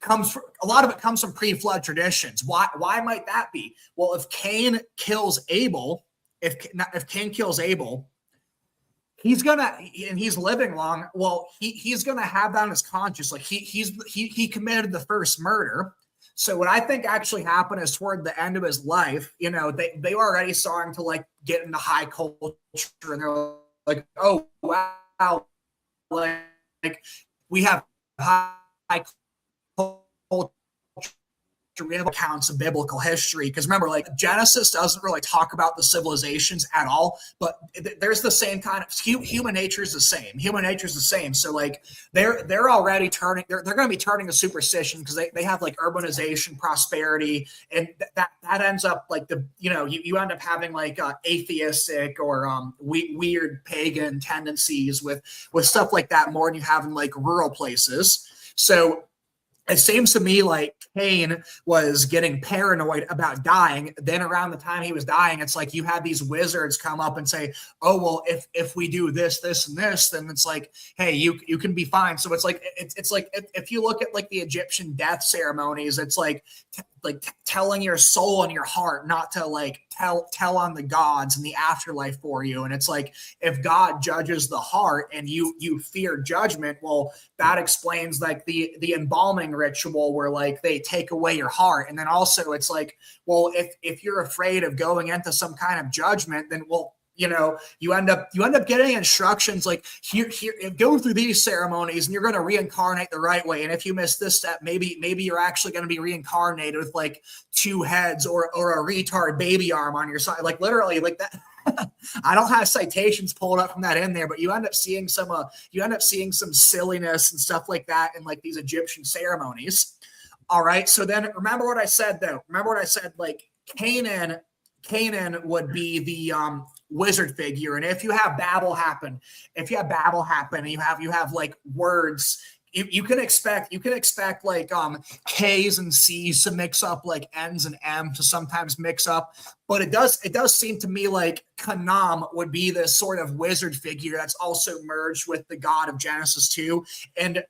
a lot of it comes from pre-flood traditions. Why might that be? Well, if Cain kills Abel, he's living long. Well, he's gonna have that on his conscience. Like he committed the first murder. So what I think actually happened is toward the end of his life, they were already starting to like get into high culture, and they're like, oh wow, like we have high culture we have accounts of biblical history, because remember, like Genesis doesn't really talk about the civilizations at all, but there's the same kind of human nature is the same. Human nature is the same. So like they're already turning, they're going to be turning to superstition because they have like urbanization, prosperity, and that ends up like you end up having like atheistic or weird pagan tendencies with stuff like that more than you have in like rural places. So it seems to me like Cain was getting paranoid about dying. Then around the time he was dying, it's like you had these wizards come up and say, oh, well, if we do this, this, and this, then it's like, hey, you can be fine. So it's like if you look at like the Egyptian death ceremonies, it's like telling your soul and your heart not to like tell on the gods in the afterlife for you. And it's like, if God judges the heart and you fear judgment, well, that explains like the embalming ritual where like they take away your heart. And then also it's like, well, if you're afraid of going into some kind of judgment, then well, you end up getting instructions like here go through these ceremonies and you're going to reincarnate the right way. And if you miss this step, maybe you're actually going to be reincarnated with like 2 heads or a retard baby arm on your side. Like literally like that. I don't have citations pulled up from that in there, but you end up seeing some silliness and stuff like that in like these Egyptian ceremonies. All right. So then remember what I said though. Like Canaan would be the wizard figure. And if you have Babel happen, and you have like words, you can expect like K's and C's to mix up, like N's and M to sometimes mix up. But it does seem to me like Canaan would be this sort of wizard figure that's also merged with the God of Genesis 2. And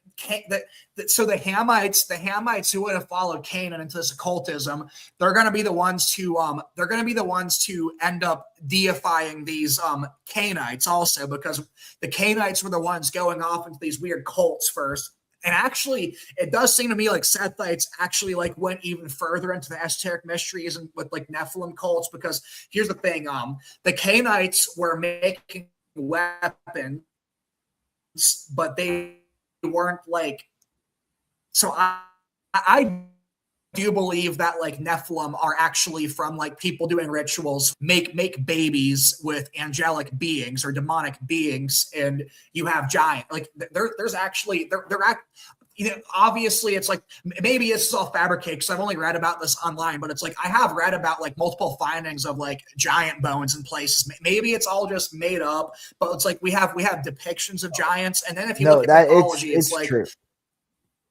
so the Hamites who would have followed Canaan into this occultism, they're going to be the ones to end up deifying these Canaanites also, because the Canaanites were the ones going off into these weird cults first. And actually, it does seem to me like Sethites actually like went even further into the esoteric mysteries and with like Nephilim cults, because here's the thing: the Canaanites were making weapons, but they weren't like. So I do believe that like Nephilim are actually from like people doing rituals, make babies with angelic beings or demonic beings, and you have giant like there's actually obviously it's like maybe it's all fabricated because I've only read about this online, but it's like I have read about like multiple findings of like giant bones in places. Maybe it's all just made up, but it's like we have depictions of giants, and then if you look at mythology, it's like true.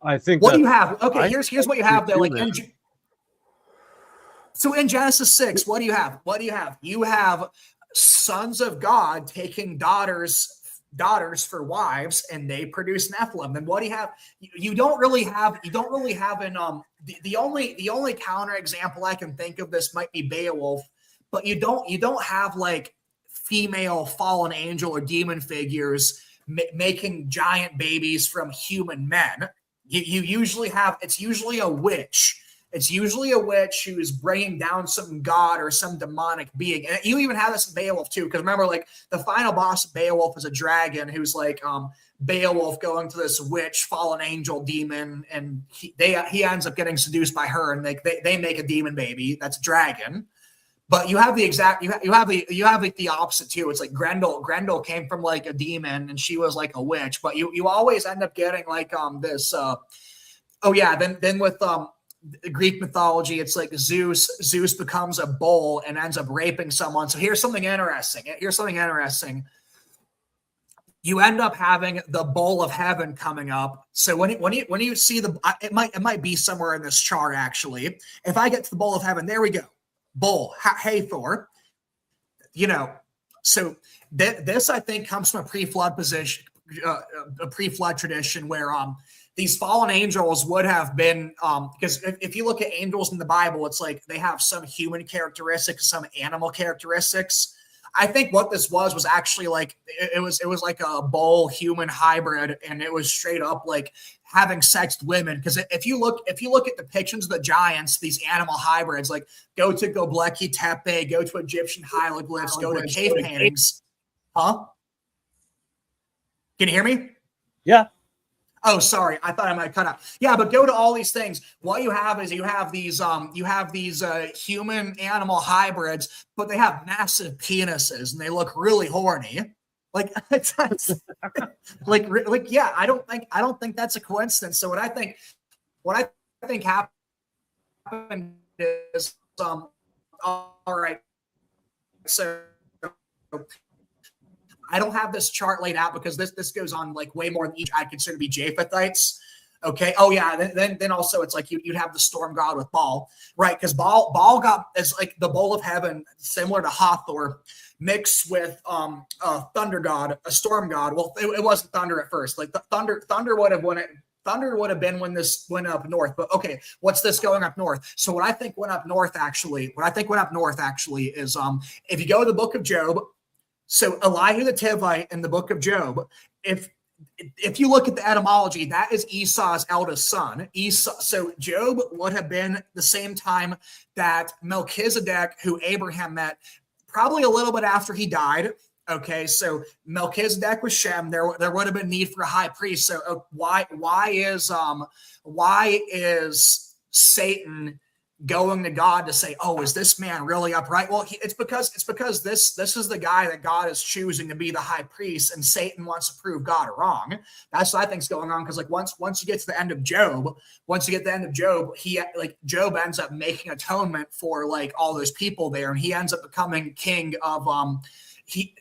I think what do you have? Okay, here's what you have there. Like so in Genesis 6, what do you have? You have sons of God taking daughters for wives, and they produce Nephilim. Then what do you have? You don't really have in the only counter example I can think of this might be Beowulf, but you don't have like female fallen angel or demon figures making giant babies from human men. You usually have, it's usually a witch. It's usually a witch who's bringing down some god or some demonic being. And you even have this in Beowulf too, because remember, like the final boss of Beowulf is a dragon who's like Beowulf going to this witch, fallen angel, demon, and he ends up getting seduced by her, and they make a demon baby that's a dragon. But you have the exact you have like the opposite too. It's like Grendel came from like a demon and she was like a witch. But you always end up getting like this. Then with the Greek mythology, it's like Zeus becomes a bull and ends up raping someone. So here's something interesting. You end up having the bowl of heaven coming up. So when you see it might be somewhere in this chart actually. If I get to the bowl of heaven, there we go. Bull, Hathor, so this I think comes from a pre-flood position, a pre-flood tradition where these fallen angels would have been because if you look at angels in the Bible, it's like they have some human characteristics, some animal characteristics. I think what this was actually like it was like a bull human hybrid, and it was straight up like having sex with women. Because if you look at depictions of the giants, these animal hybrids, like go to Göbekli Tepe, go to Egyptian hieroglyphs, go to cave paintings. Huh? Can you hear me? Yeah. Oh, sorry. I thought I might cut out. Yeah, but go to all these things. What you have is you have these human animal hybrids, but they have massive penises and they look really horny. Like like yeah, I don't think that's a coincidence. So what I think happened is all right. So I don't have this chart laid out because this goes on like way more than each I consider to be Japhethites. Okay. Oh yeah. Then also it's like you'd have the storm god with Baal, right? Because Baal got is like the bowl of heaven, similar to Hathor, mixed with a thunder god, a storm god. Well, it wasn't thunder at first. Like the thunder would have won it. Thunder would have been when this went up north. But okay, what's this going up north? So what I think went up north actually is if you go to the book of Job. So Elihu the Tevite in the book of Job, if you look at the etymology, that is Esau's eldest son. Esau. So Job would have been the same time that Melchizedek, who Abraham met, probably a little bit after he died. Okay, so Melchizedek was Shem. There would have been need for a high priest. So why is Satan going to God to say, "Oh, is this man really upright?" Well, it's because this is the guy that God is choosing to be the high priest, and Satan wants to prove God wrong. That's what I think's going on. Because like once you get to the end of Job, Job ends up making atonement for like all those people there, and he ends up becoming king of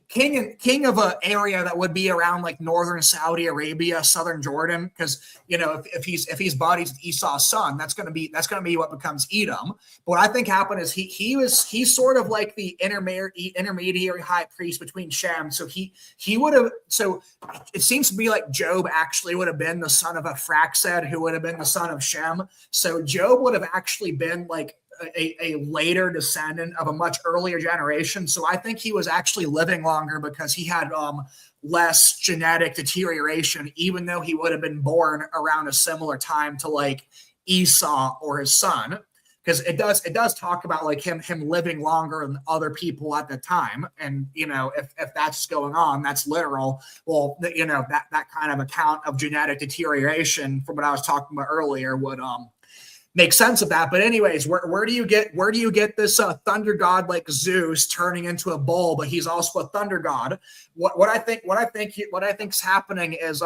king of an area that would be around like northern Saudi Arabia, southern Jordan, because if he's buddies with Esau's son, that's gonna be what becomes Edom. But what I think happened is he's sort of like the intermediary high priest between Shem. So he would have. So it seems to be like Job actually would have been the son of Ephraxed, who would have been the son of Shem. So Job would have actually been like a later descendant of a much earlier generation. So I think he was actually living longer because he had less genetic deterioration, even though he would have been born around a similar time to like Esau or his son. Because it does talk about like him living longer than other people at the time. And if that's going on, that's literal. Well, that kind of account of genetic deterioration from what I was talking about earlier would make sense of that. But anyways, where do you get this thunder god like Zeus turning into a bull, but he's also a thunder god? What I think's happening is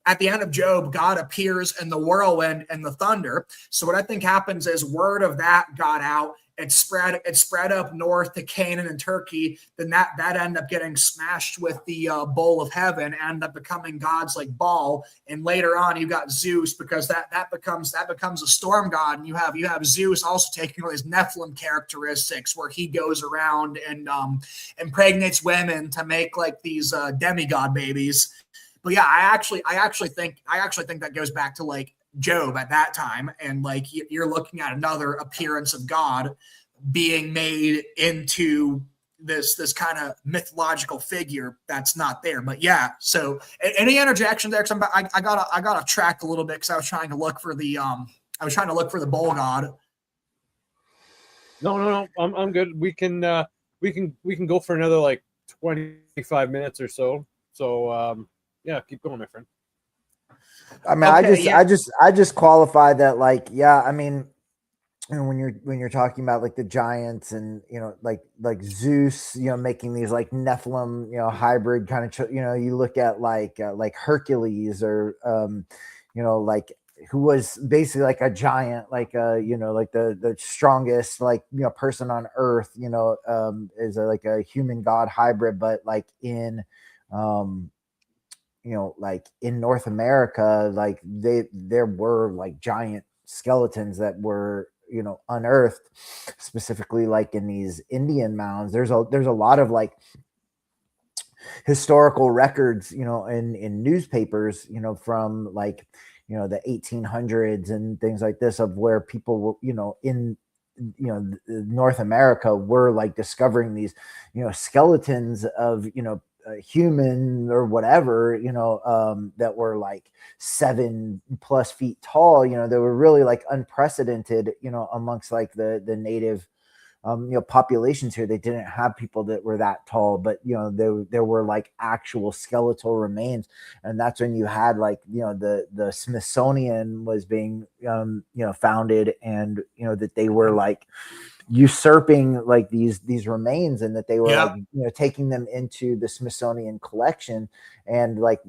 at the end of Job, God appears in the whirlwind and the thunder. So what I think happens is word of that got out. It spread up north to Canaan and Turkey. Then that ended up getting smashed with the bowl of heaven, ended up becoming gods like Baal. And later on, you got Zeus because that becomes a storm god. And you have Zeus also taking all these Nephilim characteristics, where he goes around and impregnates women to make like these demigod babies. But yeah, I actually think that goes back to like Job at that time, and like you're looking at another appearance of God being made into this kind of mythological figure that's not there. But yeah, so any interjection there? Because I got to track a little bit because I was trying to look for the bull god. No, I'm good. We can go for another like 25 minutes or so. So yeah, keep going, my friend. I mean, okay, I just qualify that, like, yeah, I mean, when you're talking about like the giants and like Zeus, making these like Nephilim, hybrid kind of, you look at like Hercules or like who was basically like a giant, like like the strongest person on earth, is like a human god hybrid, but like in like in North America, like there were like giant skeletons that were, unearthed, specifically like in these Indian mounds. There's a lot of like historical records, in newspapers, from like, the 1800s and things like this, of where people were, in North America were like discovering these, skeletons of, human or whatever, that were like 7+ feet tall. They were really like unprecedented, amongst like the native populations here. They didn't have people that were that tall, but there were like actual skeletal remains, and that's when you had like the Smithsonian was being founded, and that they were like usurping like these remains, and that they were like taking them into the Smithsonian collection, and like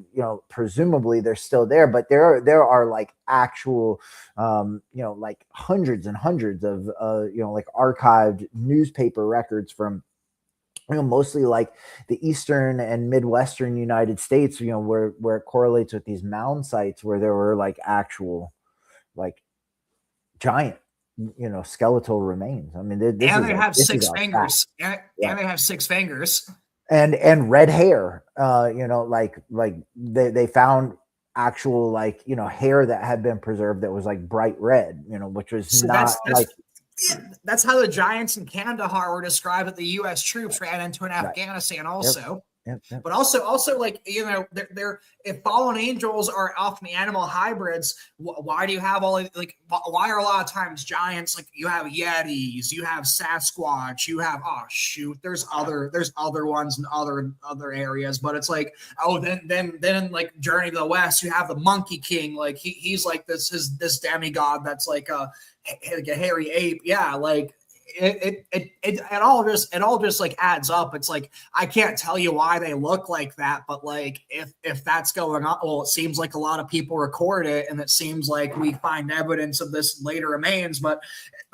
presumably they're still there, but there are like actual like hundreds and hundreds of like archived newspaper records from mostly like the eastern and midwestern United States, where it correlates with these mound sites where there were like actual like giant skeletal remains. I mean, and they have 6 fingers, and they have 6 fingers, and red hair. Like they found actual like hair that had been preserved that was like bright red, which was so that's how the giants in Kandahar were described that the U.S. troops ran into in Afghanistan also. Yep. But also like, they're if fallen angels are often animal hybrids, why do you have all like, why are a lot of times giants, like you have Yetis, you have Sasquatch, you have, there's other ones in other areas, but it's like, then like Journey to the West, you have the Monkey King, like he's like this demigod that's like a hairy ape. Yeah, like it all just like adds up. It's like, I can't tell you why they look like that, but like if that's going on, well, it seems like a lot of people record it, and it seems like we find evidence of this later remains. But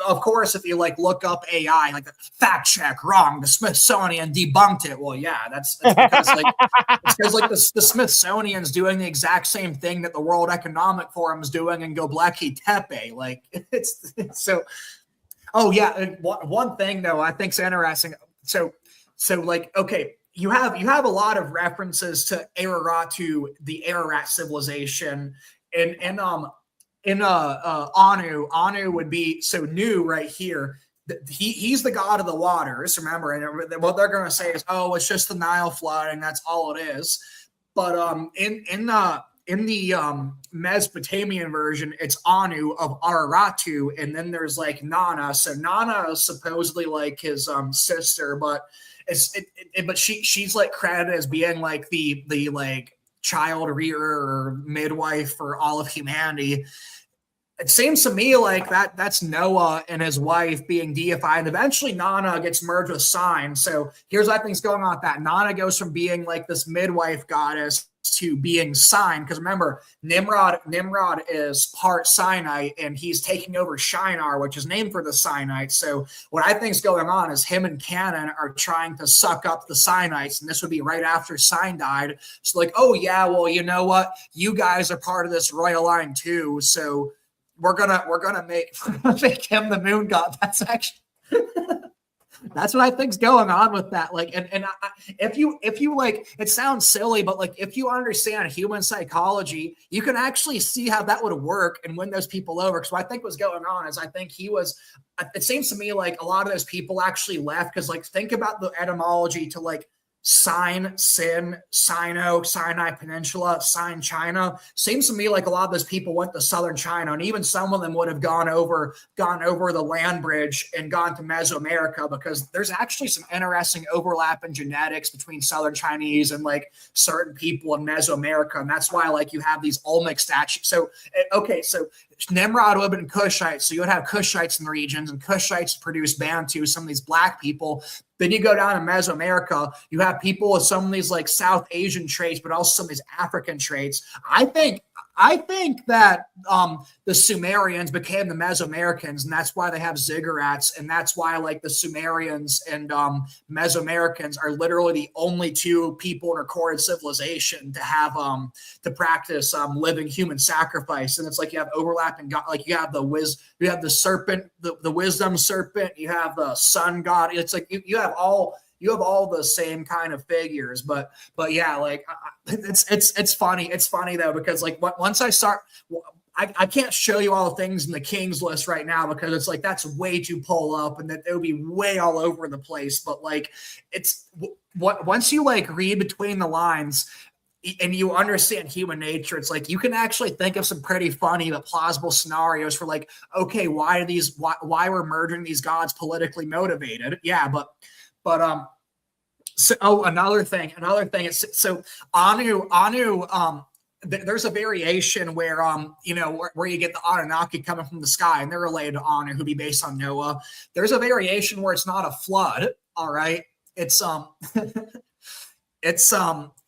of course, if you like look up AI, like fact check wrong, the Smithsonian debunked it. Well, yeah, that's because like it's because like the Smithsonian's doing the exact same thing that the World Economic Forum is doing in Göbekli Tepe. Like it's so. Oh yeah, one thing though I think's interesting. So like, okay, you have a lot of references to Araratu, the Ararat civilization, and Anu. Anu would be so Nu right here. He's the god of the waters. Remember, and what they're going to say is, oh, it's just the Nile flood, and that's all it is. But in the Mesopotamian version, it's Anu of Araratu, and then there's like Nana. So Nana is supposedly like his sister, but but she's like credited as being like the like child rearer or midwife for all of humanity. It seems to me like that's Noah and his wife being deified. And eventually Nana gets merged with Sign. So here's what I think's going on with that. Nana goes from being like this midwife goddess to being Sign. Because remember, Nimrod is part Sinite, and he's taking over Shinar, which is named for the Sinite. So what I think's going on is him and Canaan are trying to suck up the Sinites, and this would be right after Sign died. So like, oh yeah, well, you know what? You guys are part of this royal line too. So we're gonna make him the moon god. That's actually that's what I think's going on with that. Like, and if you like, it sounds silly, but like if you understand human psychology, you can actually see how that would work and win those people over. Because what I think was going on is I think he was. It seems to me like a lot of those people actually left because like think about the etymology to like Sign, Sin, Sino, Sinai Peninsula, Sign China. Seems to me like a lot of those people went to southern China, and even some of them would have gone over the land bridge and gone to Mesoamerica, because there's actually some interesting overlap in genetics between southern Chinese and like certain people in Mesoamerica, and that's why like you have these Olmec statues. So okay, so Nimrod would have been Kushites, so you would have Kushites in the regions, and Kushites produce Bantu, some of these black people. Then you go down to Mesoamerica, you have people with some of these like South Asian traits, but also some of these African traits. I think that the Sumerians became the Mesoamericans, and that's why they have ziggurats, and that's why like the Sumerians and Mesoamericans are literally the only two people in recorded civilization to have to practice living human sacrifice. And it's like you have overlapping god, like you have the serpent, the wisdom serpent, you have the sun god. It's like you have all the same kind of figures, but yeah, like it's funny. It's funny though, because like once I start, I can't show you all the things in the King's list right now because it's like, that's way too pull up and that it would be way all over the place. But like, it's what, once you like read between the lines, and you understand human nature, it's like you can actually think of some pretty funny but plausible scenarios for like, okay, why we're murdering these gods politically motivated? Yeah, but so another thing is, so Anu there's a variation where where you get the Anunnaki coming from the sky, and they're related to Anu, who'd be based on Noah. There's a variation where it's not a flood, all right? It's it's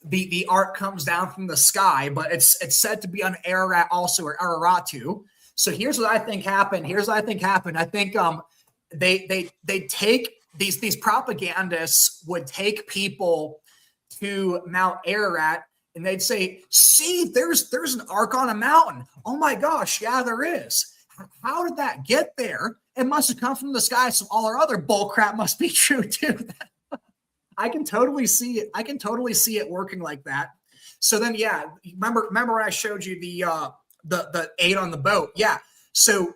the ark comes down from the sky, but it's said to be on Ararat also, or Araratu. So here's what I think happened. I think they take these propagandists would take people to Mount Ararat, and they'd say, see, there's an ark on a mountain. Oh my gosh, yeah, there is. How did that get there? It must have come from the sky, so all our other bull crap must be true too. I can totally see it. I can totally see it working like that. So then, yeah, remember when I showed you the 8 on the boat? Yeah. So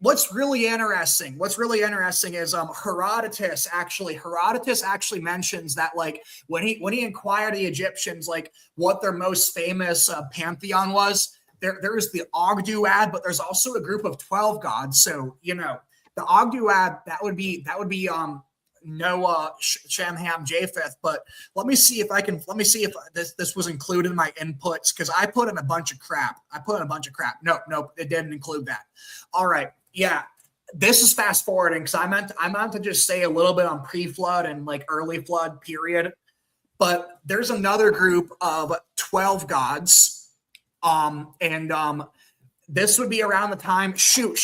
what's really interesting is Herodotus actually mentions that, like, when he inquired the Egyptians like what their most famous pantheon was, there's the Ogdoad, but there's also a group of 12 gods. So the Ogdoad, that would be Noah, Shem, Ham, Japheth. But let me see if this was included in my inputs, because I put in a bunch of crap. Nope, it didn't include that. All right. Yeah, this is fast forwarding, because I meant to just say a little bit on pre-flood and like early flood period. But there's another group of 12 gods. This would be around the time. Shoot.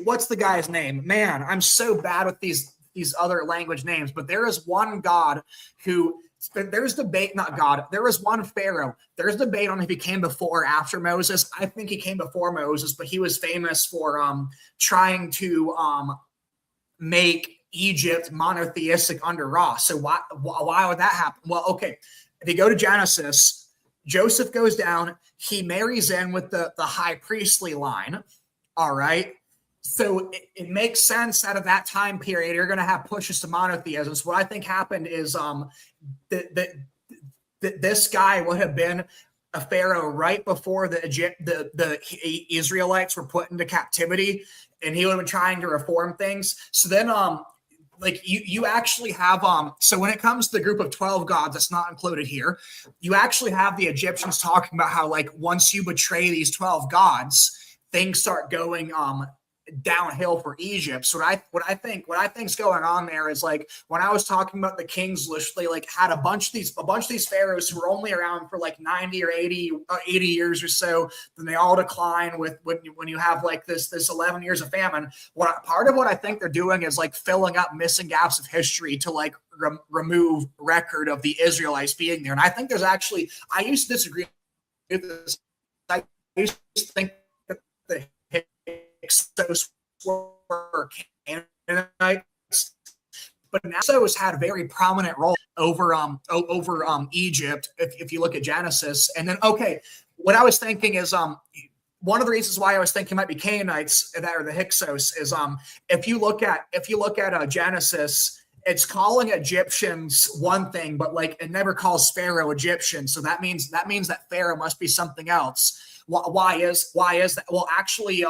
What's the guy's name? Man, I'm so bad with these other language names, but there is one god who, there's debate, not God, there was one pharaoh. There's debate on if he came before or after Moses. I think he came before Moses, but he was famous for trying to make Egypt monotheistic under Ra. So why would that happen? Well, okay, if you go to Genesis, Joseph goes down, he marries in with the high priestly line, all right? So it makes sense that at that time period, you're going to have pushes to monotheism. So what I think happened is this guy would have been a pharaoh right before the Israelites were put into captivity, and he would have been trying to reform things. So then like you actually have so when it comes to the group of 12 gods, that's not included here, you actually have the Egyptians talking about how, like, once you betray these 12 gods, things start going downhill for Egypt. So what I think's going on there is, like, when I was talking about the kings list, they like had a bunch of these pharaohs who were only around for like 90 or 80 years or so. Then they all decline when you have like this 11 years of famine. Part of what I think they're doing is like filling up missing gaps of history to like remove record of the Israelites being there. And I think there's actually, I used to disagree with this. I used to think that the Hyksos were Canaanites, but now Hyksos had a very prominent role over Egypt if you look at Genesis. And then, okay, what I was thinking is one of the reasons why I was thinking it might be Canaanites that are the Hyksos is if you look at Genesis, it's calling Egyptians one thing, but like it never calls Pharaoh Egyptian. So that means that Pharaoh must be something else. Why is that? Well, actually,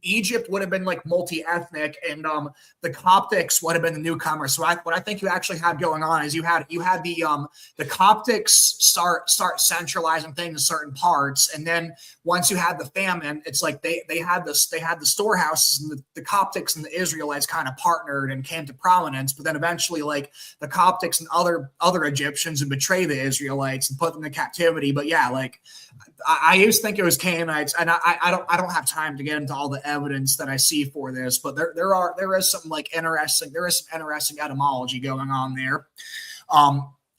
Egypt would have been like multi-ethnic, and the Coptics would have been the newcomers. So what I think you actually had going on is you had the Coptics start centralizing things in certain parts, and then once you had the famine, it's like they had the storehouses, and the Coptics and the Israelites kind of partnered and came to prominence. But then eventually, like, the Coptics and other Egyptians would betray the Israelites and put them in captivity. But yeah, like, I used to think it was Canaanites, and I don't have time to get into all the evidence that I see for this, but there is some interesting etymology going on there.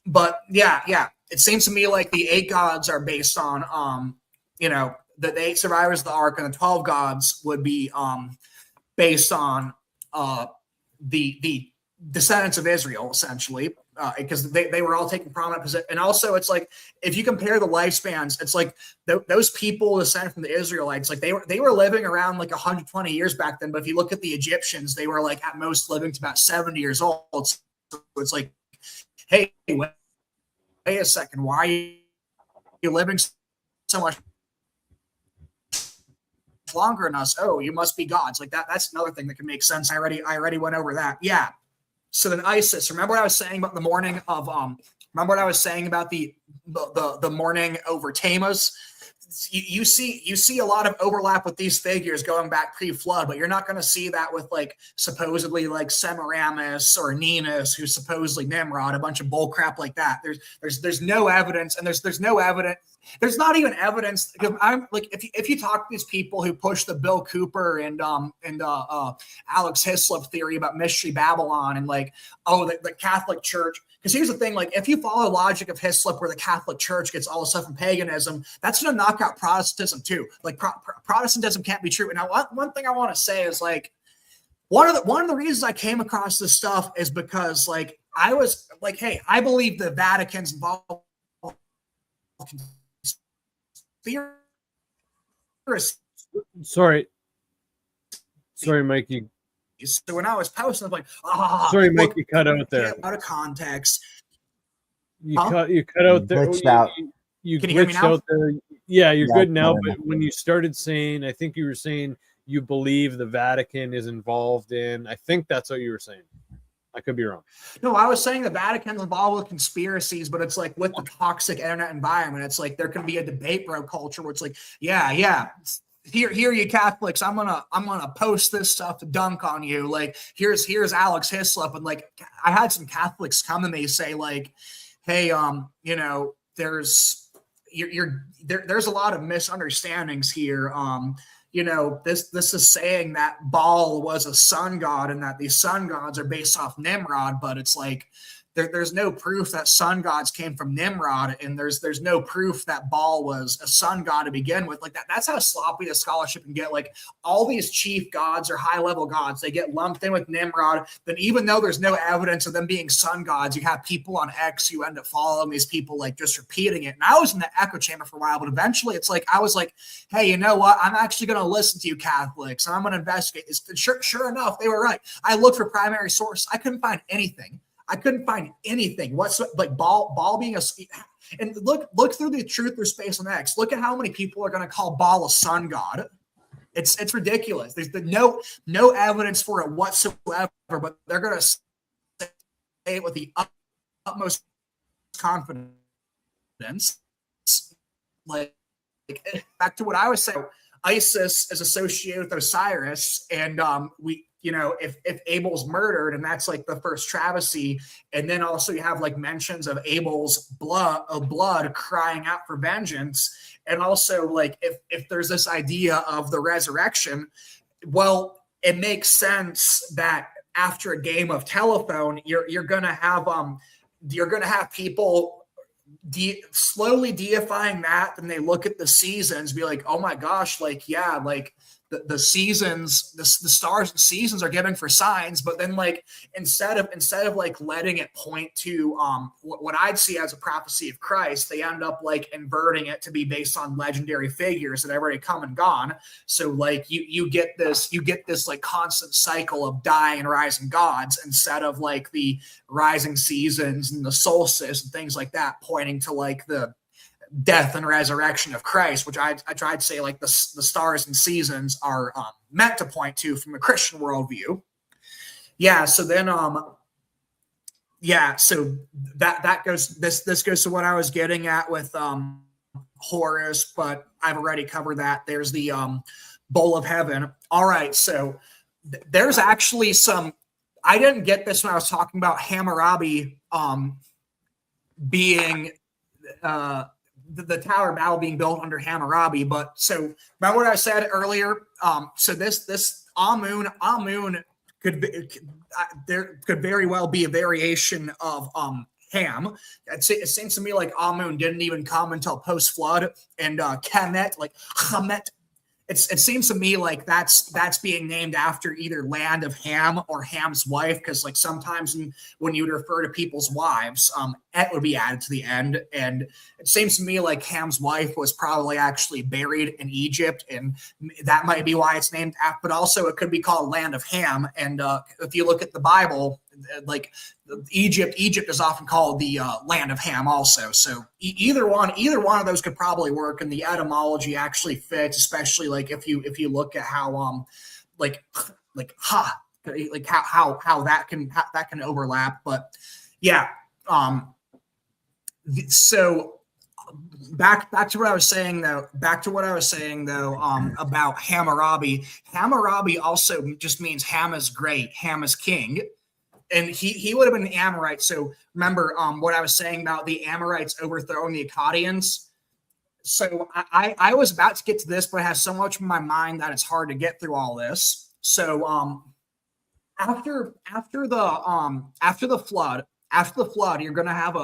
But yeah, it seems to me like the 8 gods are based on the 8 survivors of the ark, and the 12 gods would be based on the descendants of Israel, essentially, because they were all taking prominent position. And also, it's like, if you compare the lifespans, it's like those people descended from the Israelites, like they were living around like 120 years back then. But if you look at the Egyptians, they were like at most living to about 70 years old. So it's like, hey, wait a second, why you're living so much longer than us. Oh, you must be gods. Like that's another thing that can make sense. I already went over that. Yeah. So then Isis, remember what I was saying about the morning of remember what I was saying about the morning over Tammuz? You see a lot of overlap with these figures going back pre-flood, but you're not going to see that with like supposedly like Semiramis or Ninus, who's supposedly Nimrod, a bunch of bullcrap like that. There's no evidence, and there's no evidence. There's not even evidence. I'm like, if you talk to these people who push the Bill Cooper and Alex Hislop theory about Mystery Babylon and like, oh, the Catholic Church. Because here's the thing, like if you follow the logic of Hislop where the Catholic Church gets all the stuff from paganism, that's going to knock out Protestantism too. Like Protestantism can't be true. And now one thing I want to say is like, one of the reasons I came across this stuff is because like I was like, hey, I believe the Vatican's involved. Sorry, Mike. So when I was posting, I'm like, sorry, Mike, you cut out there. Out of context. You cut out there. Glitched out. You Can you hear me glitched now? out there. Yeah, you're good now. better But when you started saying, I think you were saying you believe the Vatican is involved in. I think that's what you were saying. I could be wrong. No, I was saying the Vatican's involved with conspiracies, but it's like with the toxic internet environment, it's like there can be a debate bro culture where it's like, yeah. Here you Catholics, I'm gonna post this stuff to dunk on you. Like here's Alex Hislop, and like I had some Catholics come to me say like, hey, you know, there's a lot of misunderstandings here. You know, this is saying that Baal was a sun god and that these sun gods are based off Nimrod, but it's like there's no proof that sun gods came from Nimrod, and there's no proof that Baal was a sun god to begin with. Like that's how sloppy the scholarship can get. Like all these chief gods or high level gods, they get lumped in with Nimrod. Then even though there's no evidence of them being sun gods, you have people on X who end up following these people, like just repeating it. And I was in the echo chamber for a while, but eventually it's like I was like, hey, you know what? I'm actually going to listen to you Catholics, and I'm going to investigate this. Sure enough, they were right. I looked for primary source. I couldn't find anything. What's like Baal being a, and look through the truth or space on X. Look at how many people are going to call Baal a sun god. It's ridiculous. There's no evidence for it whatsoever, but they're going to say it with the utmost confidence. Like back to what I was saying, ISIS is associated with Osiris, and you know, if Abel's murdered, and that's like the first travesty, and then also you have like mentions of Abel's blood crying out for vengeance, and also like if there's this idea of the resurrection, well, it makes sense that after a game of telephone, you're gonna have people slowly deifying that, and they look at the seasons, be like, oh my gosh, like yeah, like the seasons, the stars and seasons are given for signs, but then like instead of like letting it point to what I'd see as a prophecy of Christ, they end up like inverting it to be based on legendary figures that have already come and gone. So like you get this like constant cycle of dying and rising gods instead of like the rising seasons and the solstice and things like that, pointing to like the death and resurrection of Christ, which I tried to say like the stars and seasons are meant to point to from a Christian worldview. Yeah. So then, so that goes, this goes to what I was getting at with Horus, but I've already covered that. There's the bowl of heaven. All right. So there's actually I didn't get this when I was talking about Hammurabi being the Tower of Babel being built under Hammurabi. But so remember what I said earlier? So this Amun could very well be a variation of Ham. It seems to me like Amun didn't even come until post flood, and Kemet, like Hamet. It seems to me like that's being named after either land of Ham or Ham's wife, because like sometimes when you would refer to people's wives, et would be added to the end, and it seems to me like Ham's wife was probably actually buried in Egypt, and that might be why it's named after. But also it could be called land of Ham, and if you look at the Bible, like Egypt is often called the land of Ham also. So either one of those could probably work, and the etymology actually fits, especially like if you look at how how that can overlap. But yeah, so back to what I was saying though. About Hammurabi. Hammurabi also just means Ham is great, Ham is king, and he would have been an Amorite. So remember what I was saying about the Amorites overthrowing the Akkadians. So I was about to get to this, but I have so much in my mind that it's hard to get through all this. So after the flood, you're going to have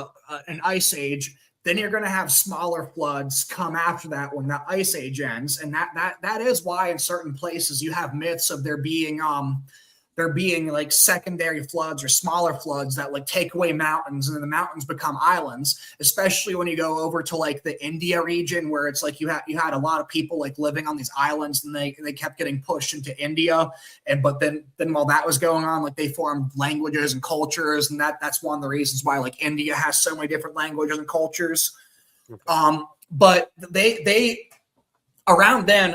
an ice age. Then you're going to have smaller floods come after that when the ice age ends, and that is why in certain places you have myths of there being like secondary floods or smaller floods that like take away mountains, and then the mountains become islands. Especially when you go over to like the India region, where it's like you had a lot of people like living on these islands, and they kept getting pushed into India. But then while that was going on, like they formed languages and cultures, and that's one of the reasons why like India has so many different languages and cultures. Okay. But they around then,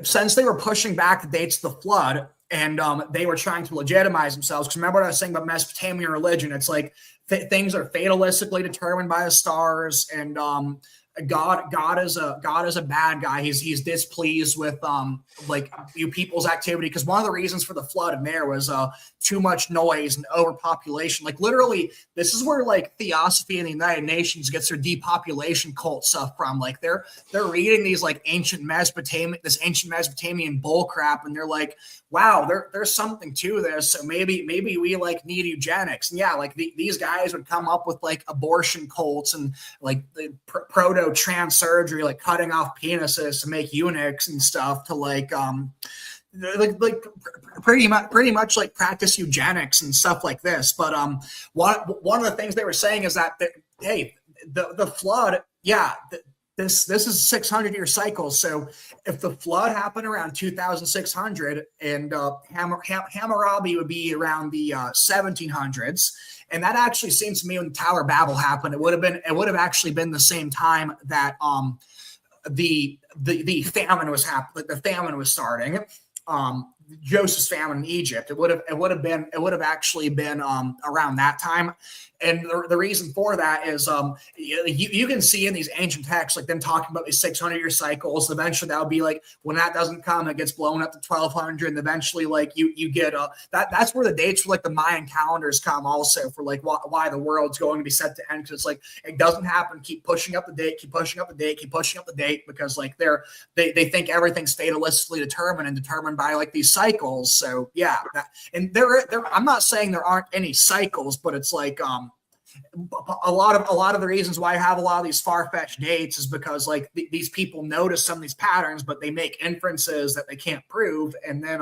since they were pushing back the dates of the flood, and they were trying to legitimize themselves. Because remember what I was saying about Mesopotamian religion? It's like things are fatalistically determined by the stars, and God is a bad guy. He's displeased with like you people's activity, because one of the reasons for the flood in there was too much noise and overpopulation. Like literally, this is where like theosophy in the United Nations gets their depopulation cult stuff from. Like they're reading these like ancient Mesopotamian bull crap, and they're like, wow, there's something to this. So maybe we like need eugenics. And yeah, like these guys would come up with like abortion cults and like the proto trans surgery, like cutting off penises to make eunuchs and stuff, to like pretty much like practice eugenics and stuff like this. But one of the things they were saying is that hey, the flood, yeah. This is a 600-year cycle. So if the flood happened around 2600, and Hammurabi would be around the 1700s, and that actually seems to me when the Tower of Babel happened, it would have actually been the same time that the famine was happening. The famine was starting. Joseph's famine in Egypt. It would have actually been around that time. And the reason for that is you can see in these ancient texts, like them talking about these 600-year cycles. Eventually that would be like, when that doesn't come, it gets blown up to 1200, and eventually like you get that's where the dates for like the Mayan calendars come also, for like why the world's going to be set to end, because it's like it doesn't happen, keep pushing up the date, because like they think everything's fatalistically determined by like these cycles. So yeah, and there I'm not saying there aren't any cycles, but it's like a lot of the reasons why I have a lot of these far-fetched dates is because like these people notice some of these patterns, but they make inferences that they can't prove. And then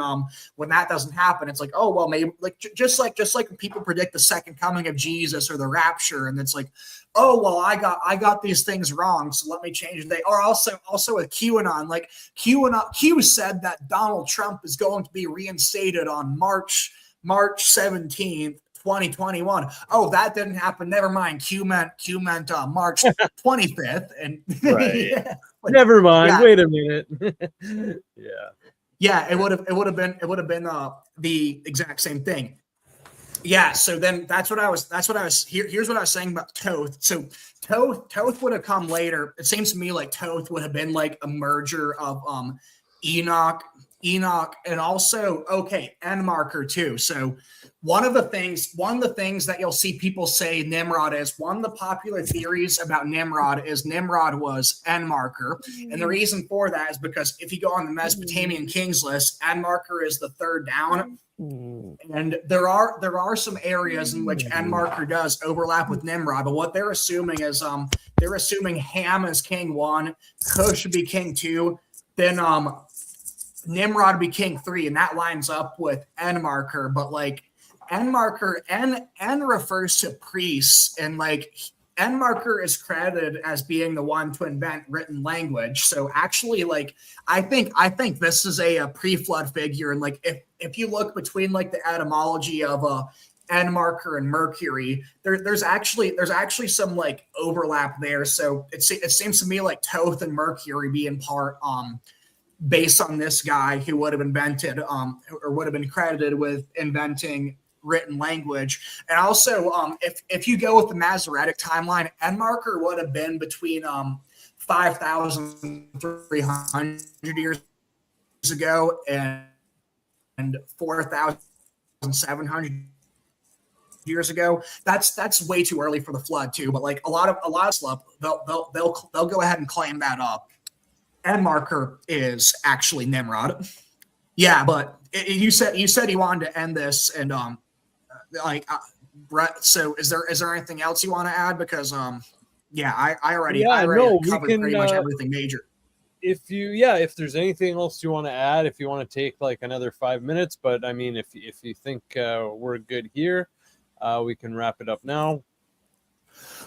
when that doesn't happen, it's like, oh well, maybe like just like when people predict the second coming of Jesus or the rapture, and it's like, oh well, I got these things wrong, so let me change the date. Or also with QAnon, like Q said that Donald Trump is going to be reinstated on March 17th. 2021. Oh, that didn't happen. Never mind. Q meant March 25th. And right. Yeah. Never mind. Yeah. Wait a minute. Yeah. It would have been the exact same thing. Yeah. So then here's what I was saying about Toth. So Toth would have come later. It seems to me like Toth would have been like a merger of Enoch, and also Enmarker too. So one of the things that you'll see people say Nimrod is, one of the popular theories about Nimrod is Nimrod was Enmarker. And the reason for that is because if you go on the Mesopotamian kings list, Enmarker is the third down. And there are some areas in which Enmarker does overlap with Nimrod, but what they're assuming is they're assuming Ham is king 1, Cush should be king 2, then Nimrod would be king 3, and that lines up with Enmarker. But like Enmarker, N refers to priests, and like Enmarker is credited as being the one to invent written language. So actually, like I think this is a pre-flood figure, and like if you look between like the etymology of Enmarker and Mercury, there's actually some like overlap there. So it seems to me like Thoth and Mercury be in part based on this guy who would have invented or would have been credited with inventing written language. And also, if you go with the Masoretic timeline, Enmarker would have been between 5,300 years ago and 4,700 years ago. That's way too early for the flood too. But like a lot of stuff, they'll go ahead and claim that up. Enmarker is actually Nimrod. Yeah, but you said you wanted to end this, and Brett. So is there anything else you want to add? Because I already covered pretty much everything major. If there's anything else you want to add, if you want to take like another 5 minutes, but I mean, if you think we're good here, we can wrap it up now.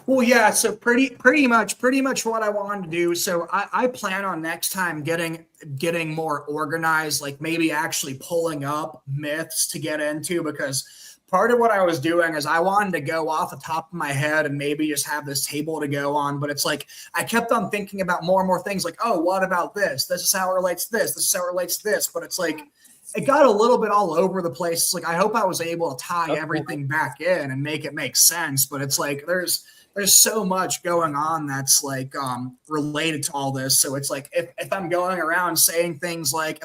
Well, yeah. So pretty much what I wanted to do. So I plan on next time getting more organized, like maybe actually pulling up myths to get into, because part of what I was doing is I wanted to go off the top of my head and maybe just have this table to go on. But it's like I kept on thinking about more and more things like, oh, what about this? This is how it relates to this. This is how it relates to this. But it's like it got a little bit all over the place. It's like I hope I was able to tie everything back in and make it make sense. But it's like there's so much going on that's like related to all this. So it's like if I'm going around saying things like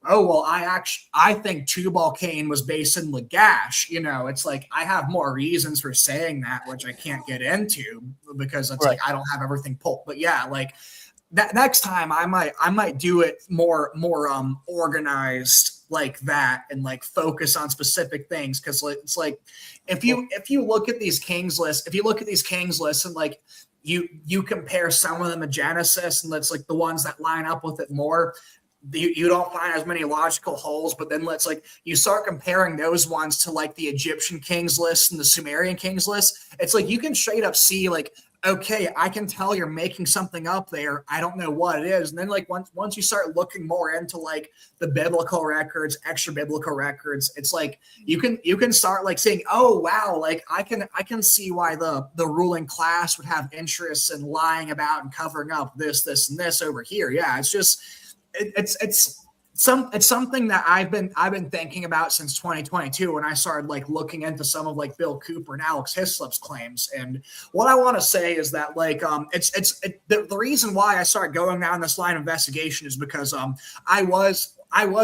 oh, well, I think Tubal Cain was based in Lagash, it's like I have more reasons for saying that, which I can't get into because it's like I don't have everything pulled. But yeah, like that next time I might do it more organized like that and like focus on specific things. Cause it's like, if you look at these kings lists, and like you compare some of them to Genesis and that's like the ones that line up with it more, you don't find as many logical holes. But then you start comparing those ones to like the Egyptian kings list and the Sumerian kings list. It's like, you can straight up see like, okay, I can tell you're making something up there. I don't know what it is. And then like once you start looking more into like the biblical records, extra biblical records, it's like you can start like saying, oh wow, like I can see why the ruling class would have interests in lying about and covering up this and this over here. Yeah, it's just it's something that I've been thinking about since 2022 when I started like looking into some of like Bill Cooper and Alex Hislop's claims. And what I want to say is that like the reason why I started going down this line of investigation is because I was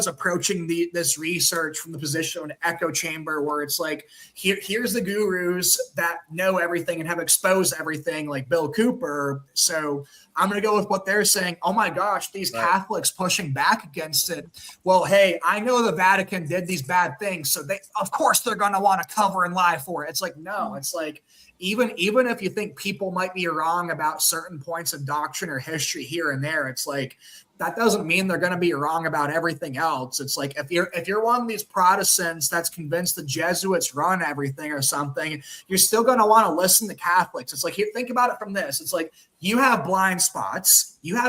approaching this research from the position of an echo chamber where it's like here's the gurus that know everything and have exposed everything like Bill Cooper. So I'm going to go with what they're saying. Oh my gosh, these Catholics pushing back against it. Well, hey, I know the Vatican did these bad things, so of course they're going to want to cover and lie for it. It's like, no, it's like even if you think people might be wrong about certain points of doctrine or history here and there, it's like that doesn't mean they're going to be wrong about everything else. It's like if you're one of these Protestants that's convinced the Jesuits run everything or something, you're still going to want to listen to Catholics. It's like, here, think about it from this. It's like you have blind spots. You're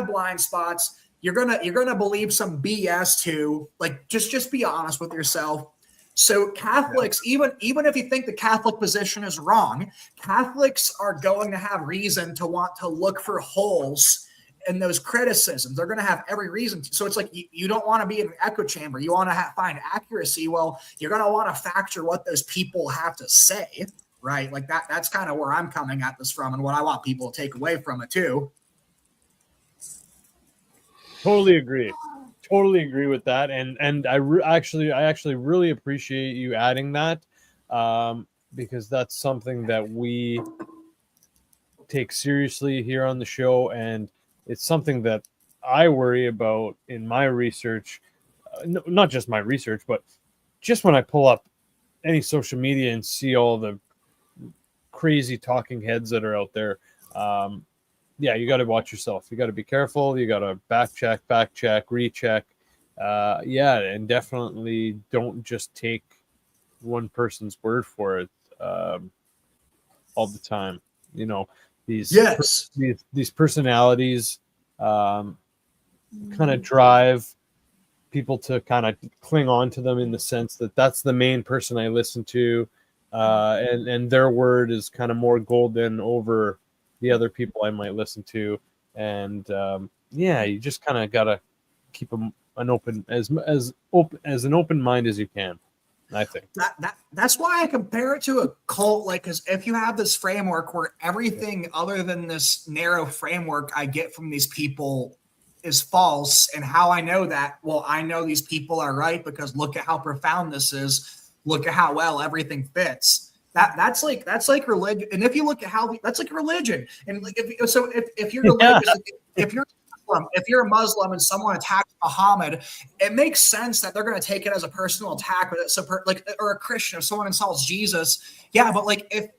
gonna believe some BS too. Like just be honest with yourself. So Catholics, even if you think the Catholic position is wrong, Catholics are going to have reason to want to look for holes in those criticisms. They're going to have every reason to. So it's like you don't want to be in an echo chamber. You want to find accuracy. Well, you're going to want to factor what those people have to say, right? Like that's kind of where I'm coming at this from and what I want people to take away from it too. Totally agree with that. And I actually really appreciate you adding that because that's something that we take seriously here on the show. And it's something that I worry about in my research, not just my research, but just when I pull up any social media and see all the crazy talking heads that are out there. You got to watch yourself. You got to be careful. You got to back check, recheck. And definitely don't just take one person's word for it all the time. These personalities kind of drive people to kind of cling on to them in the sense that that's the main person I listen to, and their word is kind of more golden over the other people I might listen to. And yeah, you just kind of gotta keep an open as an open mind as you can, I think. That's why I compare it to a cult. Like, because if you have this framework where everything other than this narrow framework I get from these people is false, and how I know that, well, I know these people are right because look at how profound this is. Look at how well everything fits. That's like religion. And if you look at how that's like religion, and like if you're religious, if you're a Muslim and someone attacks Muhammad, it makes sense that they're going to take it as a personal attack. But or a Christian, if someone insults Jesus, yeah. But like if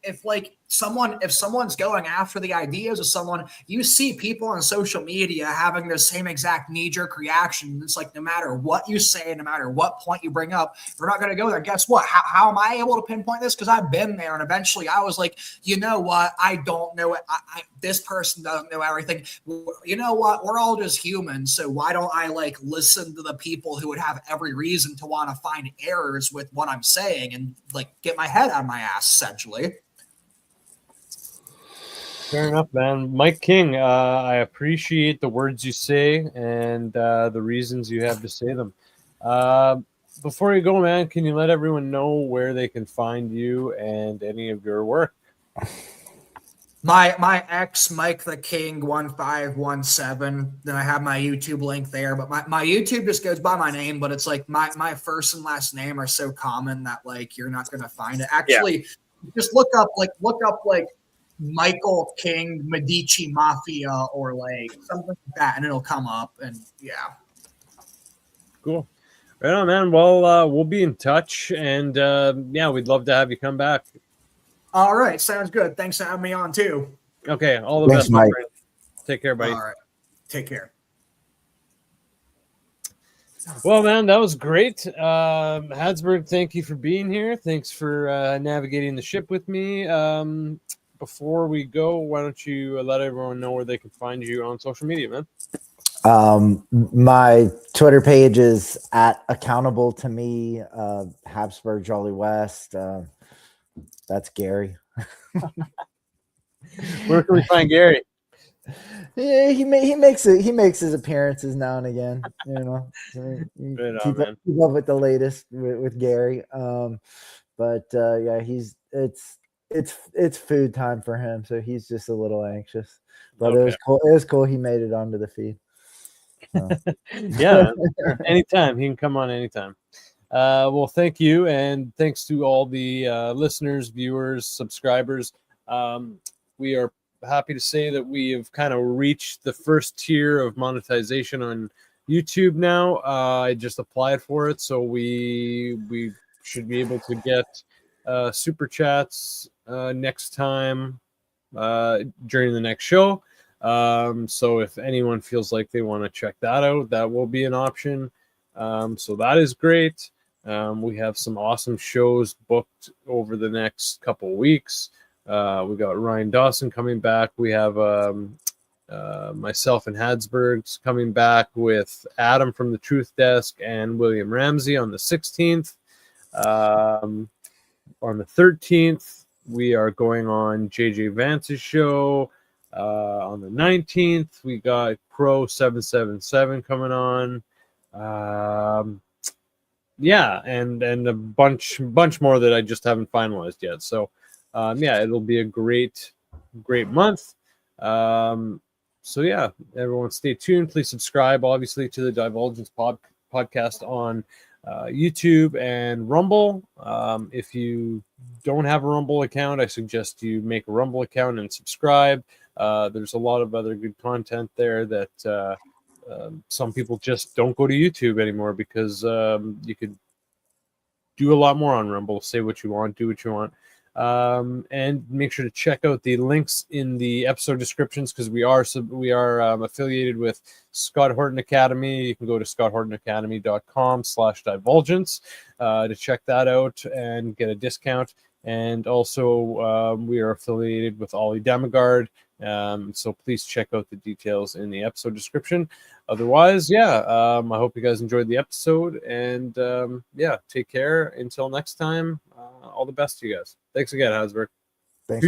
someone's going after the ideas of someone, you see people on social media having the same exact knee-jerk reaction. It's like no matter what you say, no matter what point you bring up, we're not going to go there. Guess what? How am I able to pinpoint this? Because I've been there, and eventually I was like, you know what? I don't know it. This person doesn't know everything. You know what? We're all just humans. So why don't I like listen to the people who would have every reason to want to find errors with what I'm saying and like get my head out of my ass, essentially. Fair enough, man. Mike King, I appreciate the words you say and the reasons you have to say them. Before you go, man, can you let everyone know where they can find you and any of your work? My ex, Mike the King 1517. Then I have my YouTube link there, but my YouTube just goes by my name, but it's like my first and last name are so common that like you're not gonna find it. Actually, just look up Michael King Medici Mafia or like something like that, and it'll come up. And yeah, cool. Right on, man. Well, we'll be in touch, and yeah, we'd love to have you come back. All right, sounds good. Thanks for having me on too. Okay, all the best, Mike. my friend. Take care, buddy. All right, take care. Well, man, that was great. Hadsburg, thank you for being here. Thanks for navigating the ship with me. Before we go, why don't you let everyone know where they can find you on social media, man? My Twitter page is at accountable to me, Habsburg Jolly West. That's Gary. Where can we find Gary? Yeah, he makes his appearances now and again. You know, keep up with the latest with Gary. But yeah, it's food time for him, so he's just a little anxious. But okay. It was cool. He made it onto the feed. So. Yeah, anytime he can come on anytime. Well, thank you, and thanks to all the listeners, viewers, subscribers. We are happy to say that we have kind of reached the first tier of monetization on YouTube now. I just applied for it, so we should be able to get super chats next time during the next show. So if anyone feels like they want to check that out, that will be an option. So that is great. We have some awesome shows booked over the next couple weeks. We got Ryan Dawson coming back. We have myself and Hadsburg's coming back with Adam from the Truth Desk and William Ramsey on the 16th. On the 13th, we are going on JJ Vance's show. On the 19th, we got Crow 777 coming on. Yeah, and a bunch more that I just haven't finalized yet. So yeah, it'll be a great month. So yeah, everyone stay tuned. Please subscribe, obviously, to the Divulgence podcast on YouTube and Rumble. If you don't have a Rumble account, I suggest you make a Rumble account and subscribe. There's a lot of other good content there that some people just don't go to YouTube anymore because you could do a lot more on Rumble, say what you want, do what you want. And make sure to check out the links in the episode descriptions because we are affiliated with Scott Horton Academy. You can go to scotthortonacademy.com/divulgence to check that out and get a discount. And also we are affiliated with Ollie Demigard So please check out the details in the episode description. Otherwise, I hope you guys enjoyed the episode, and take care until next time. All the best to you guys. Thanks again, Hasberg.